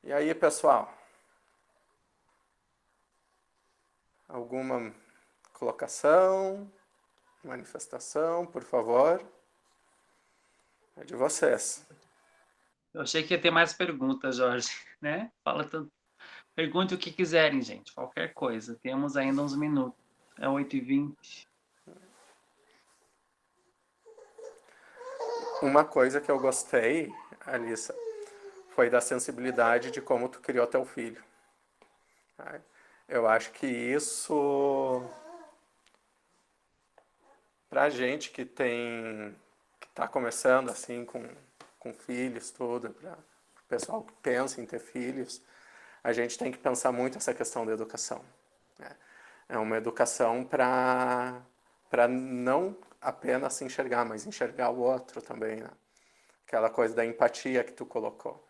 E aí, pessoal? Alguma colocação, manifestação, por favor? É de vocês. Eu achei que ia ter mais perguntas, Jorge, né? Fala tanto. Pergunte o que quiserem, gente, qualquer coisa. Temos ainda uns minutos. É 8h20. Uma coisa que eu gostei, Alissa, foi da sensibilidade de como tu criou teu filho. Eu acho que isso, pra gente que tá começando assim com filhos, tudo, para o pessoal que pensa em ter filhos, a gente tem que pensar muito essa questão da educação. Né? É uma educação para não apenas se enxergar, mas enxergar o outro também, né? Aquela coisa da empatia que tu colocou.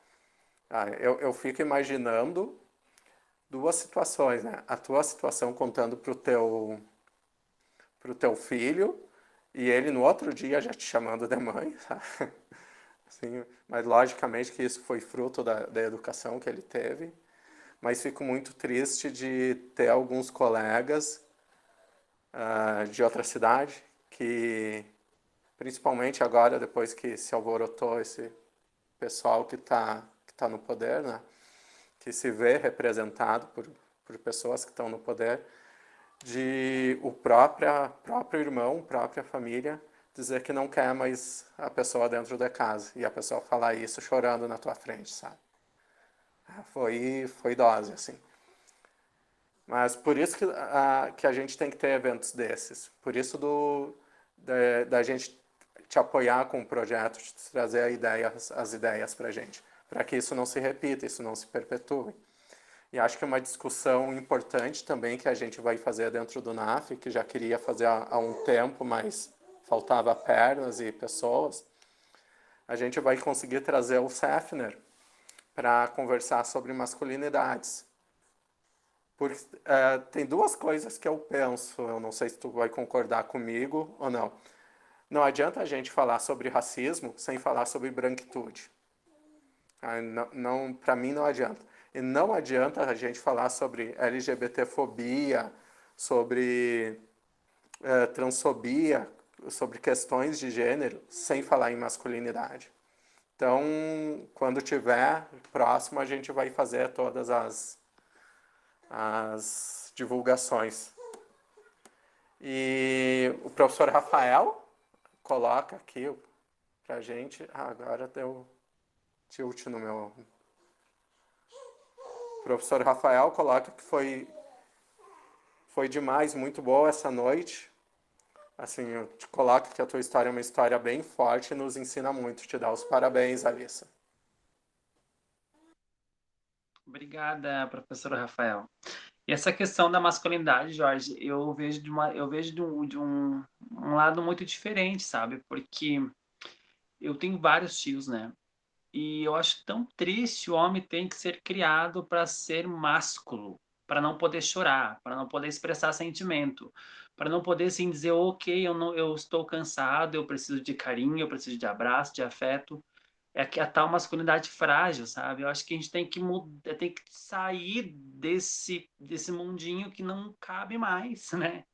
Eu fico imaginando duas situações, né? A tua situação contando pro teu filho e ele no outro dia já te chamando de mãe, sabe? Assim, mas logicamente que isso foi fruto da educação que ele teve. Mas fico muito triste de ter alguns colegas de outra cidade que, principalmente agora, depois que se alvorotou esse pessoal que tá no poder, né? Que se vê representado por pessoas que estão no poder, de o próprio irmão, própria família, dizer que não quer mais a pessoa dentro da casa. E a pessoa falar isso chorando na tua frente, sabe? Foi dose, assim. Mas por isso que a gente tem que ter eventos desses. Por isso da gente te apoiar com o projeto, te trazer as ideias para a gente. Para que isso não se repita, isso não se perpetue. E acho que uma discussão importante também que a gente vai fazer dentro do NAF, que já queria fazer há um tempo, mas faltava pernas e pessoas, a gente vai conseguir trazer o Sefner para conversar sobre masculinidades. Porque tem duas coisas que eu penso, eu não sei se tu vai concordar comigo ou não. Não adianta a gente falar sobre racismo sem falar sobre branquitude. Não, para mim não adianta. E não adianta a gente falar sobre LGBTfobia, sobre transfobia, sobre questões de gênero, sem falar em masculinidade. Então, quando tiver próximo, a gente vai fazer todas as divulgações. E o professor Rafael coloca aqui pra gente. Agora deu tilt no meu. O professor Rafael coloca que foi demais, muito boa essa noite. Assim, eu te coloco que a tua história é uma história bem forte e nos ensina muito. Te dá os parabéns, Alissa. Obrigada, professor Rafael. E essa questão da masculinidade, Jorge, eu vejo de um lado muito diferente, sabe? Porque eu tenho vários tios, né? E eu acho tão triste o homem tem que ser criado para ser másculo, para não poder chorar, para não poder expressar sentimento, para não poder assim dizer, ok, eu estou cansado, eu preciso de carinho, eu preciso de abraço, de afeto. É que a tal masculinidade frágil, sabe? Eu acho que a gente tem que mudar, tem que sair desse mundinho que não cabe mais, né?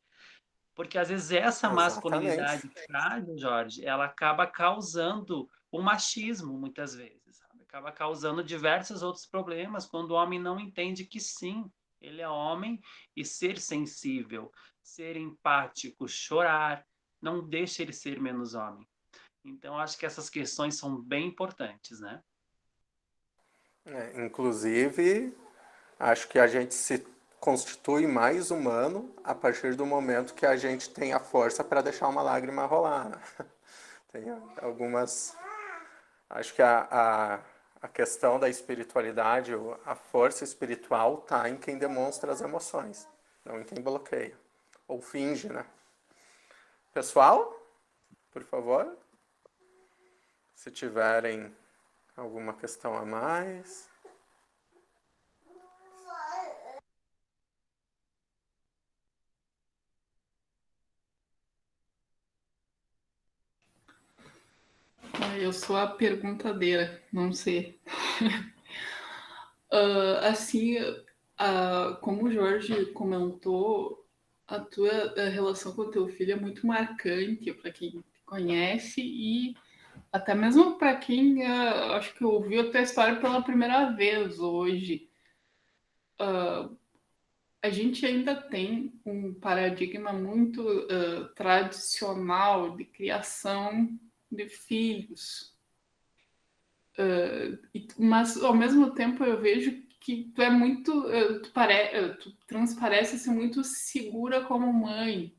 Porque às vezes essa Exatamente. masculinidade frágil, Jorge, ela acaba causando o machismo muitas vezes, sabe? Acaba causando diversos outros problemas quando o homem não entende que sim, ele é homem e ser sensível, ser empático, chorar, não deixa ele ser menos homem. Então, acho que essas questões são bem importantes, né? Inclusive, acho que a gente se constitui mais humano a partir do momento que a gente tem a força para deixar uma lágrima rolar, né? Tem algumas. Acho que a questão da espiritualidade, a força espiritual, está em quem demonstra as emoções, não em quem bloqueia. Ou finge, né? Pessoal, por favor, se tiverem alguma questão a mais. Eu sou a perguntadeira, não sei. Assim, como o Jorge comentou, a tua relação com o teu filho é muito marcante para quem te conhece e até mesmo para quem acho que ouviu a tua história pela primeira vez hoje. A gente ainda tem um paradigma muito tradicional de criação de filhos. Mas ao mesmo tempo eu vejo que tu é muito, tu transparece ser muito segura como mãe,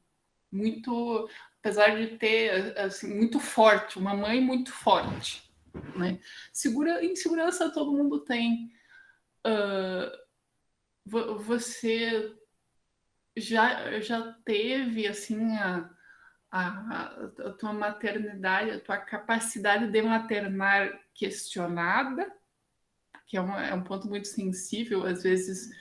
muito, apesar de ter assim muito forte, uma mãe muito forte, né? Insegurança todo mundo tem. Você já teve assim a tua maternidade, a tua capacidade de maternar questionada, que é um ponto muito sensível, às vezes.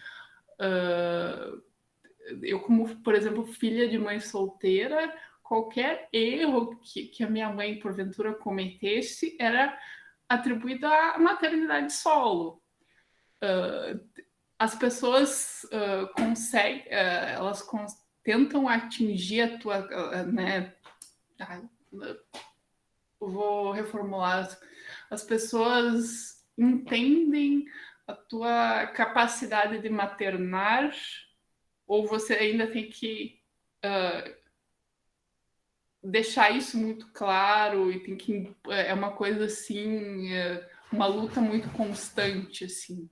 Eu, como, por exemplo, filha de mãe solteira, qualquer erro que a minha mãe, porventura, cometesse era atribuído à maternidade solo. As pessoas conseguem, elas tentam atingir a tua, né? Eu vou reformular. As pessoas entendem a tua capacidade de maternar ou você ainda tem que deixar isso muito claro e tem que é uma coisa assim, uma luta muito constante assim.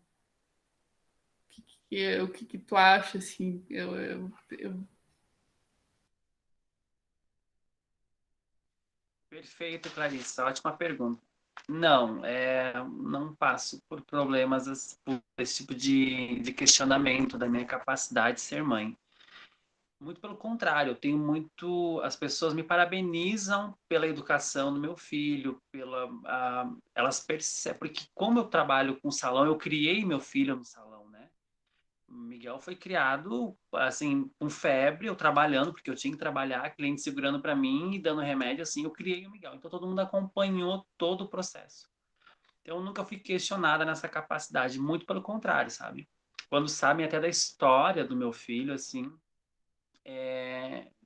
O que tu acha assim? Perfeito, Clarissa. Ótima pergunta. Não, não passo por problemas, por esse tipo de questionamento da minha capacidade de ser mãe. Muito pelo contrário, eu tenho muito. As pessoas me parabenizam pela educação do meu filho, elas percebem, porque como eu trabalho com salão, eu criei meu filho no salão, né? O Miguel foi criado assim com febre, eu trabalhando porque eu tinha que trabalhar, cliente segurando para mim e dando remédio, assim eu criei o Miguel. Então todo mundo acompanhou todo o processo. Então eu nunca fui questionada nessa capacidade, muito pelo contrário, sabe? Quando sabem até da história do meu filho, assim,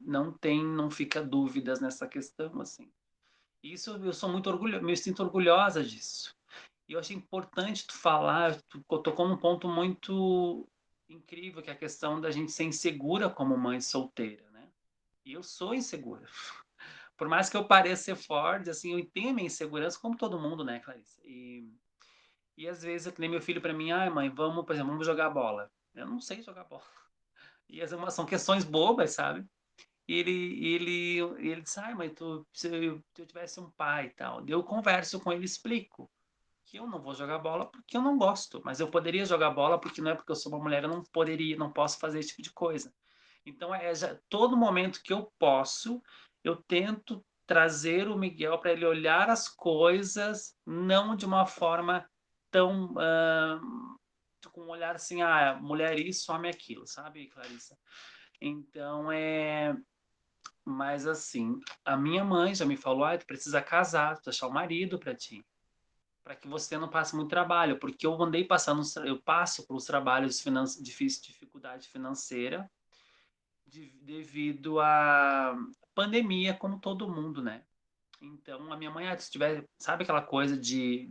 não fica dúvidas nessa questão, assim. Isso eu sou muito orgulhoso, me sinto orgulhosa disso. E eu achei importante tu falar, tu tocou num ponto muito incrível, que é a questão da gente ser insegura como mãe solteira, né? E eu sou insegura. por mais que eu pareça ser forte, assim, eu tenho a minha insegurança, como todo mundo, né, Clarice? E às vezes, que nem meu filho para mim, ai mãe, vamos, por exemplo, vamos jogar bola. Eu não sei jogar bola. E são questões bobas, sabe? E ele disse, ai mãe, se eu tivesse um pai e tal. Eu converso com ele, explico que eu não vou jogar bola porque eu não gosto, mas eu poderia jogar bola porque não é porque eu sou uma mulher, eu não poderia, não posso fazer esse tipo de coisa. Então, todo momento que eu posso, eu tento trazer o Miguel para ele olhar as coisas não de uma forma tão com um olhar assim, mulher isso, homem aquilo, sabe, Clarissa? Então, mas assim, a minha mãe já me falou, tu precisa casar, tu achar um marido para ti, para que você não passe muito trabalho, porque eu andei passando, eu passo pelos trabalhos de difícil dificuldade financeira, devido à pandemia, como todo mundo, né? Então, a minha mãe, se tiver, sabe aquela coisa de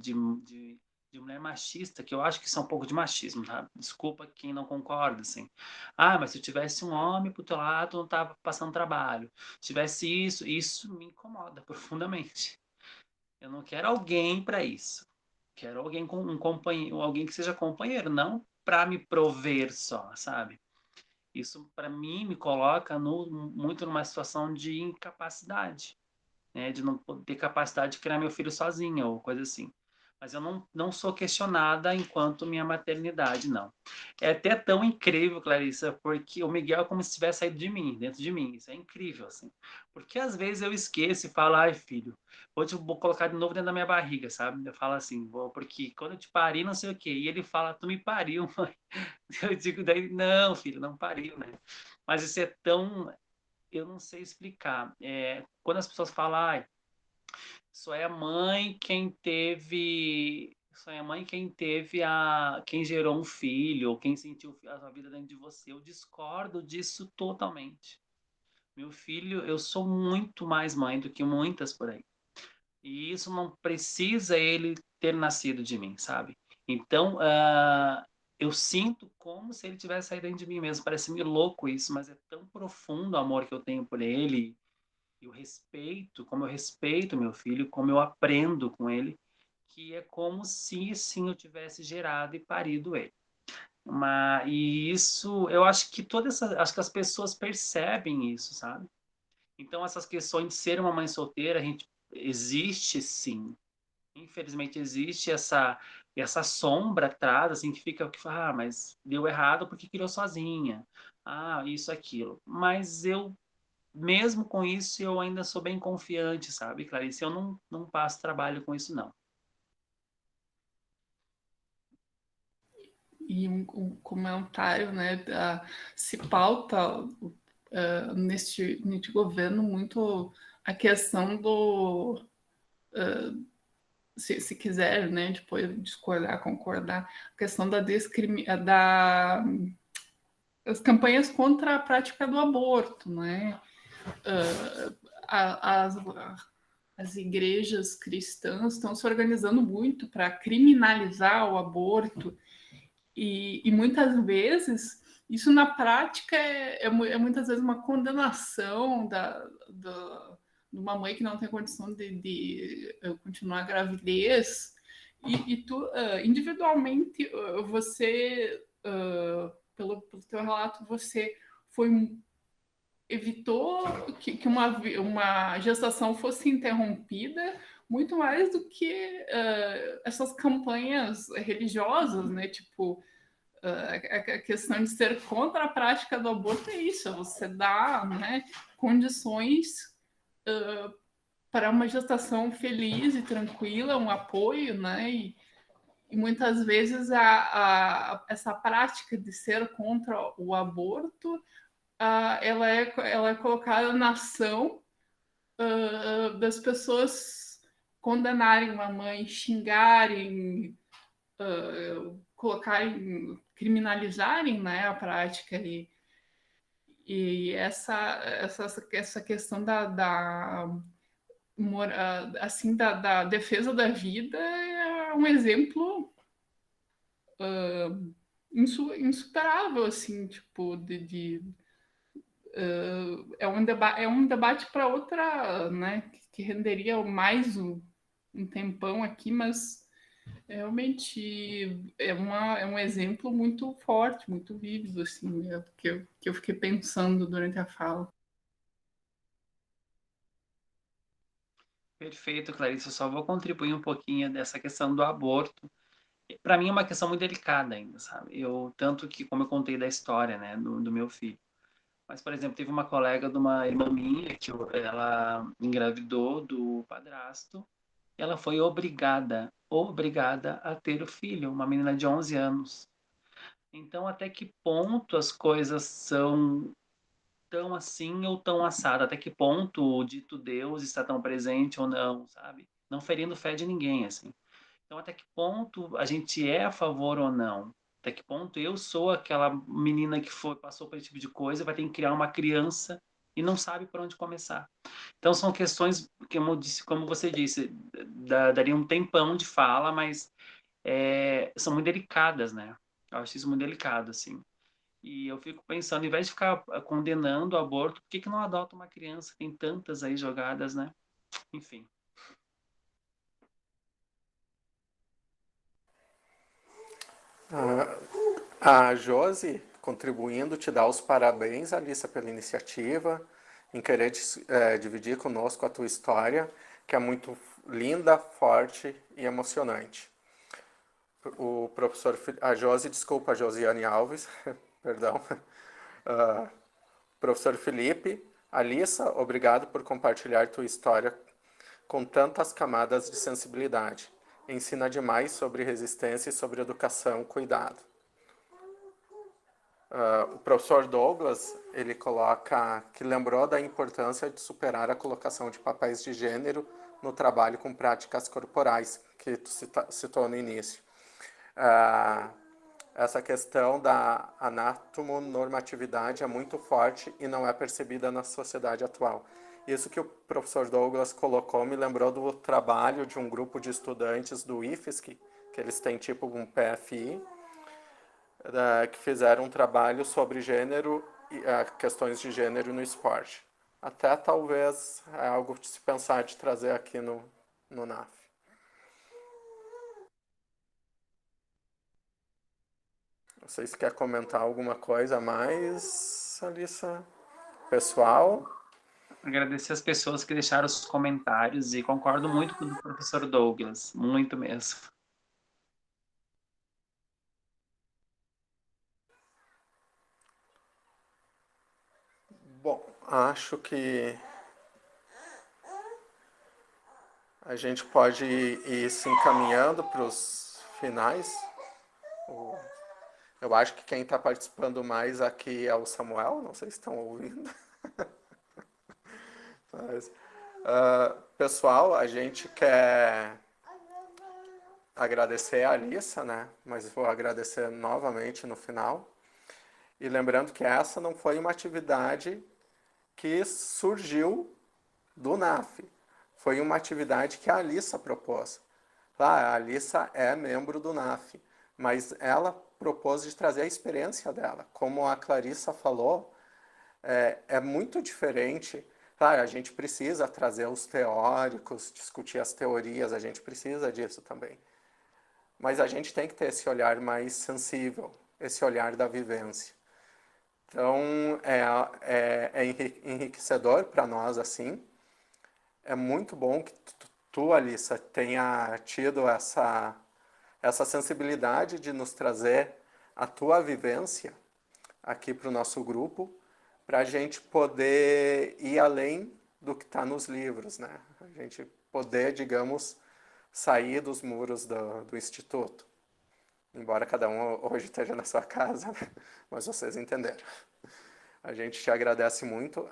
mulher machista, que eu acho que isso é um pouco de machismo, tá? Desculpa quem não concorda, assim. Mas se eu tivesse um homem pro teu lado, tu não tava passando trabalho. Se tivesse isso me incomoda profundamente. Eu não quero alguém para isso. Quero alguém com um companheiro, alguém que seja companheiro, não para me prover só, sabe? Isso, para mim, me coloca muito numa situação de incapacidade, né? De não ter capacidade de criar meu filho sozinha ou coisa assim. Mas eu não sou questionada enquanto minha maternidade, não. É até tão incrível, Clarissa, porque o Miguel é como se tivesse saído de mim, dentro de mim. Isso é incrível, assim. Porque às vezes eu esqueço e falo, ai, filho, vou colocar de novo dentro da minha barriga, sabe? Eu falo assim, porque quando eu te pari, não sei o quê. E ele fala, tu me pariu, mãe. Eu digo daí, não, filho, não pariu, né? Mas isso é tão, eu não sei explicar. Quando as pessoas falam, ai, só é a mãe quem teve, só é a mãe quem gerou um filho, ou quem sentiu a sua vida dentro de você. Eu discordo disso totalmente. Meu filho, eu sou muito mais mãe do que muitas por aí. E isso não precisa ele ter nascido de mim, sabe? Então, eu sinto como se ele tivesse saído dentro de mim mesmo. Parece meio louco isso, mas é tão profundo o amor que eu tenho por ele e o respeito, como eu respeito meu filho, como eu aprendo com ele, que é como se sim eu tivesse gerado e parido ele. E isso, eu acho que acho que as pessoas percebem isso, sabe? Então essas questões de ser uma mãe solteira, a gente existe sim. Infelizmente existe essa sombra atrás, assim, que fala, mas deu errado porque criou sozinha. Isso, aquilo. Mas eu mesmo com isso, eu ainda sou bem confiante, sabe, Clarice? Eu não passo trabalho com isso, não. E um comentário, né, se pauta neste governo muito a questão do, se quiser, né, depois discordar, concordar, a questão as campanhas contra a prática do aborto, né? As, as igrejas cristãs estão se organizando muito para criminalizar o aborto e muitas vezes isso na prática é muitas vezes uma condenação de uma mãe que não tem condição de continuar a gravidez e tu individualmente você pelo teu relato você evitou que uma gestação fosse interrompida muito mais do que essas campanhas religiosas, né? Tipo, a questão de ser contra a prática do aborto é isso, você dá, né, condições para uma gestação feliz e tranquila, um apoio, né? E muitas vezes essa prática de ser contra o aborto ela é colocada na ação das pessoas condenarem uma mãe, xingarem, colocarem, criminalizarem, né, a prática e essa questão assim da defesa da vida é um exemplo insuperável assim, tipo é um debate para outra, né, que renderia mais um tempão aqui, mas realmente é um exemplo muito forte, muito vívido, assim, né, que eu fiquei pensando durante a fala. Perfeito, Clarice. Eu só vou contribuir um pouquinho dessa questão do aborto. Para mim é uma questão muito delicada ainda, sabe? Tanto que, como eu contei da história, né, do meu filho. Mas, por exemplo, teve uma colega de uma irmã minha que ela engravidou do padrasto e ela foi obrigada a ter o filho, uma menina de 11 anos. Então, até que ponto as coisas são tão assim ou tão assado? Até que ponto o dito Deus está tão presente ou não, sabe? Não ferindo fé de ninguém, assim. Então, até que ponto a gente é a favor ou não? Até que ponto eu sou aquela menina que passou por esse tipo de coisa, vai ter que criar uma criança e não sabe por onde começar? Então, são questões que, como você disse, daria um tempão de fala, mas são muito delicadas, né? Eu acho isso muito delicado, assim. E eu fico pensando, ao invés de ficar condenando o aborto, por que não adota uma criança? Tem tantas aí jogadas, né? Enfim. A Josi, contribuindo, te dá os parabéns, Alissa, pela iniciativa, em querer dividir conosco a tua história, que é muito linda, forte e emocionante. O professor, a Josiane Alves, perdão, professor Felipe, Alissa, obrigado por compartilhar tua história com tantas camadas de sensibilidade. Ensina demais sobre resistência e sobre educação, cuidado. O professor Douglas, ele coloca que lembrou da importância de superar a colocação de papéis de gênero no trabalho com práticas corporais, que tu citou no início. Essa questão da anatomonormatividade é muito forte e não é percebida na sociedade atual. Isso que o professor Douglas colocou me lembrou do trabalho de um grupo de estudantes do IFSC, que eles têm tipo um PFI, que fizeram um trabalho sobre gênero e questões de gênero no esporte. Até talvez é algo de se pensar de trazer aqui no NAF. Não sei se quer comentar alguma coisa a mais, Alissa. Pessoal? Agradecer as pessoas que deixaram os comentários e concordo muito com o professor Douglas, muito mesmo. Bom, acho que a gente pode ir se encaminhando para os finais. Eu acho que quem está participando mais aqui é o Samuel, não sei se estão ouvindo. Mas, pessoal, a gente quer agradecer a Alissa, né? Mas vou agradecer novamente no final. E lembrando que essa não foi uma atividade que surgiu do NAF. Foi uma atividade que a Alissa propôs. A Alissa é membro do NAF, mas ela propôs de trazer a experiência dela. Como a Clarissa falou, é muito diferente. Claro, a gente precisa trazer os teóricos, discutir as teorias, a gente precisa disso também. Mas a gente tem que ter esse olhar mais sensível, esse olhar da vivência. Então, é enriquecedor para nós, assim. É muito bom que tu, Alissa, tenha tido essa sensibilidade de nos trazer a tua vivência aqui para o nosso grupo, para a gente poder ir além do que está nos livros, né? A gente poder, digamos, sair dos muros do Instituto. Embora cada um hoje esteja na sua casa, né? Mas vocês entenderam. A gente te agradece muito.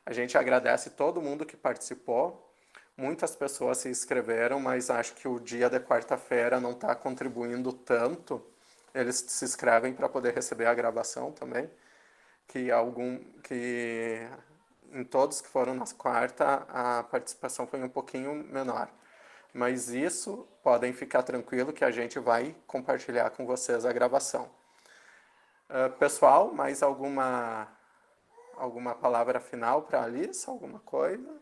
A gente agradece todo mundo que participou. Muitas pessoas se inscreveram, mas acho que o dia de quarta-feira não está contribuindo tanto. Eles se inscrevem para poder receber a gravação também. Que em todos que foram nas quarta, a participação foi um pouquinho menor. Mas isso, podem ficar tranquilo que a gente vai compartilhar com vocês a gravação. Pessoal, mais alguma alguma palavra final para a Alissa, alguma coisa?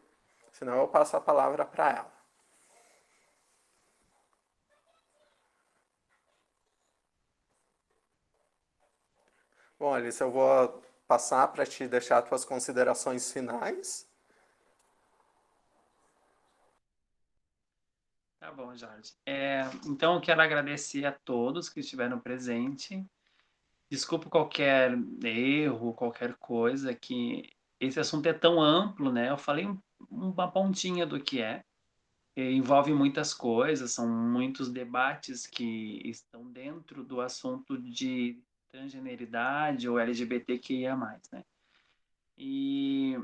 Senão eu passo a palavra para ela. Bom, Alissa, eu vou passar para te deixar tuas considerações finais. Tá bom, Jorge. Então, eu quero agradecer a todos que estiveram presentes. Desculpe qualquer erro, qualquer coisa, que esse assunto é tão amplo, né? Eu falei uma pontinha do que é. Envolve muitas coisas, são muitos debates que estão dentro do assunto de transgeneridade ou LGBTQIA+, né? E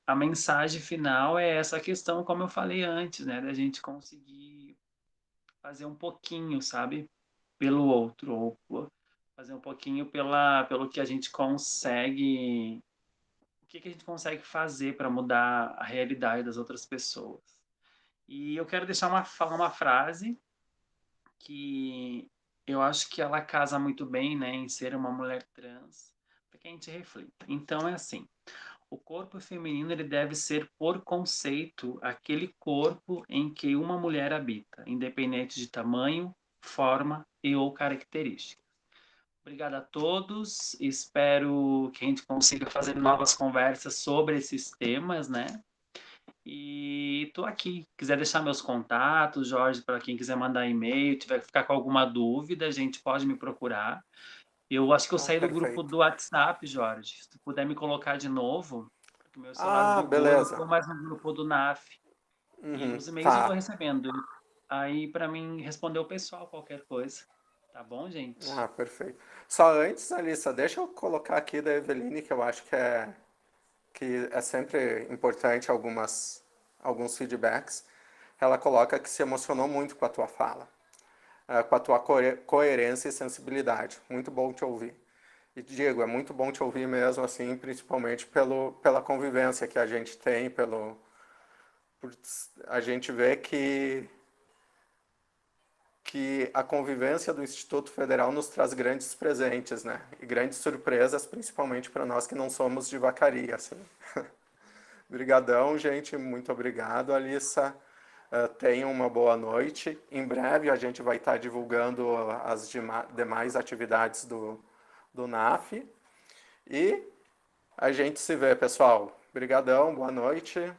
a mensagem final é essa questão, como eu falei antes, né? Da gente conseguir fazer um pouquinho, sabe? Pelo outro, ou fazer um pouquinho pelo que a gente consegue, o que a gente consegue fazer para mudar a realidade das outras pessoas. E eu quero falar uma frase que eu acho que ela casa muito bem, né, em ser uma mulher trans, para que a gente reflita. Então é assim: o corpo feminino ele deve ser, por conceito, aquele corpo em que uma mulher habita, independente de tamanho, forma e ou características. Obrigado a todos. Espero que a gente consiga fazer novas conversas sobre esses temas, né? E tô aqui. Quiser deixar meus contatos, Jorge, para quem quiser mandar e-mail, tiver que ficar com alguma dúvida, a gente pode me procurar. Eu acho que eu saí do grupo Perfeito. do WhatsApp, Jorge. Se tu puder me colocar de novo, porque o meu celular bugou, eu não Beleza. estou mais no grupo do NAF. E os e-mails eu estou Tá. recebendo. Aí, para mim, responder o pessoal qualquer coisa. Tá bom, gente? Perfeito. Só antes, Alissa, deixa eu colocar aqui da Eveline, que eu acho que é sempre importante alguns feedbacks. Ela coloca que se emocionou muito com a tua fala, com a tua coerência e sensibilidade. Muito bom te ouvir. E Diego, é muito bom te ouvir mesmo, assim, principalmente pela convivência que a gente tem, por a gente vê que a convivência do Instituto Federal nos traz grandes presentes, né? E grandes surpresas, principalmente para nós que não somos de Vacaria, assim. Obrigadão, gente. Muito obrigado, Alissa. Tenham uma boa noite. Em breve a gente vai estar divulgando as demais atividades do NAF. E a gente se vê, pessoal. Obrigadão, boa noite.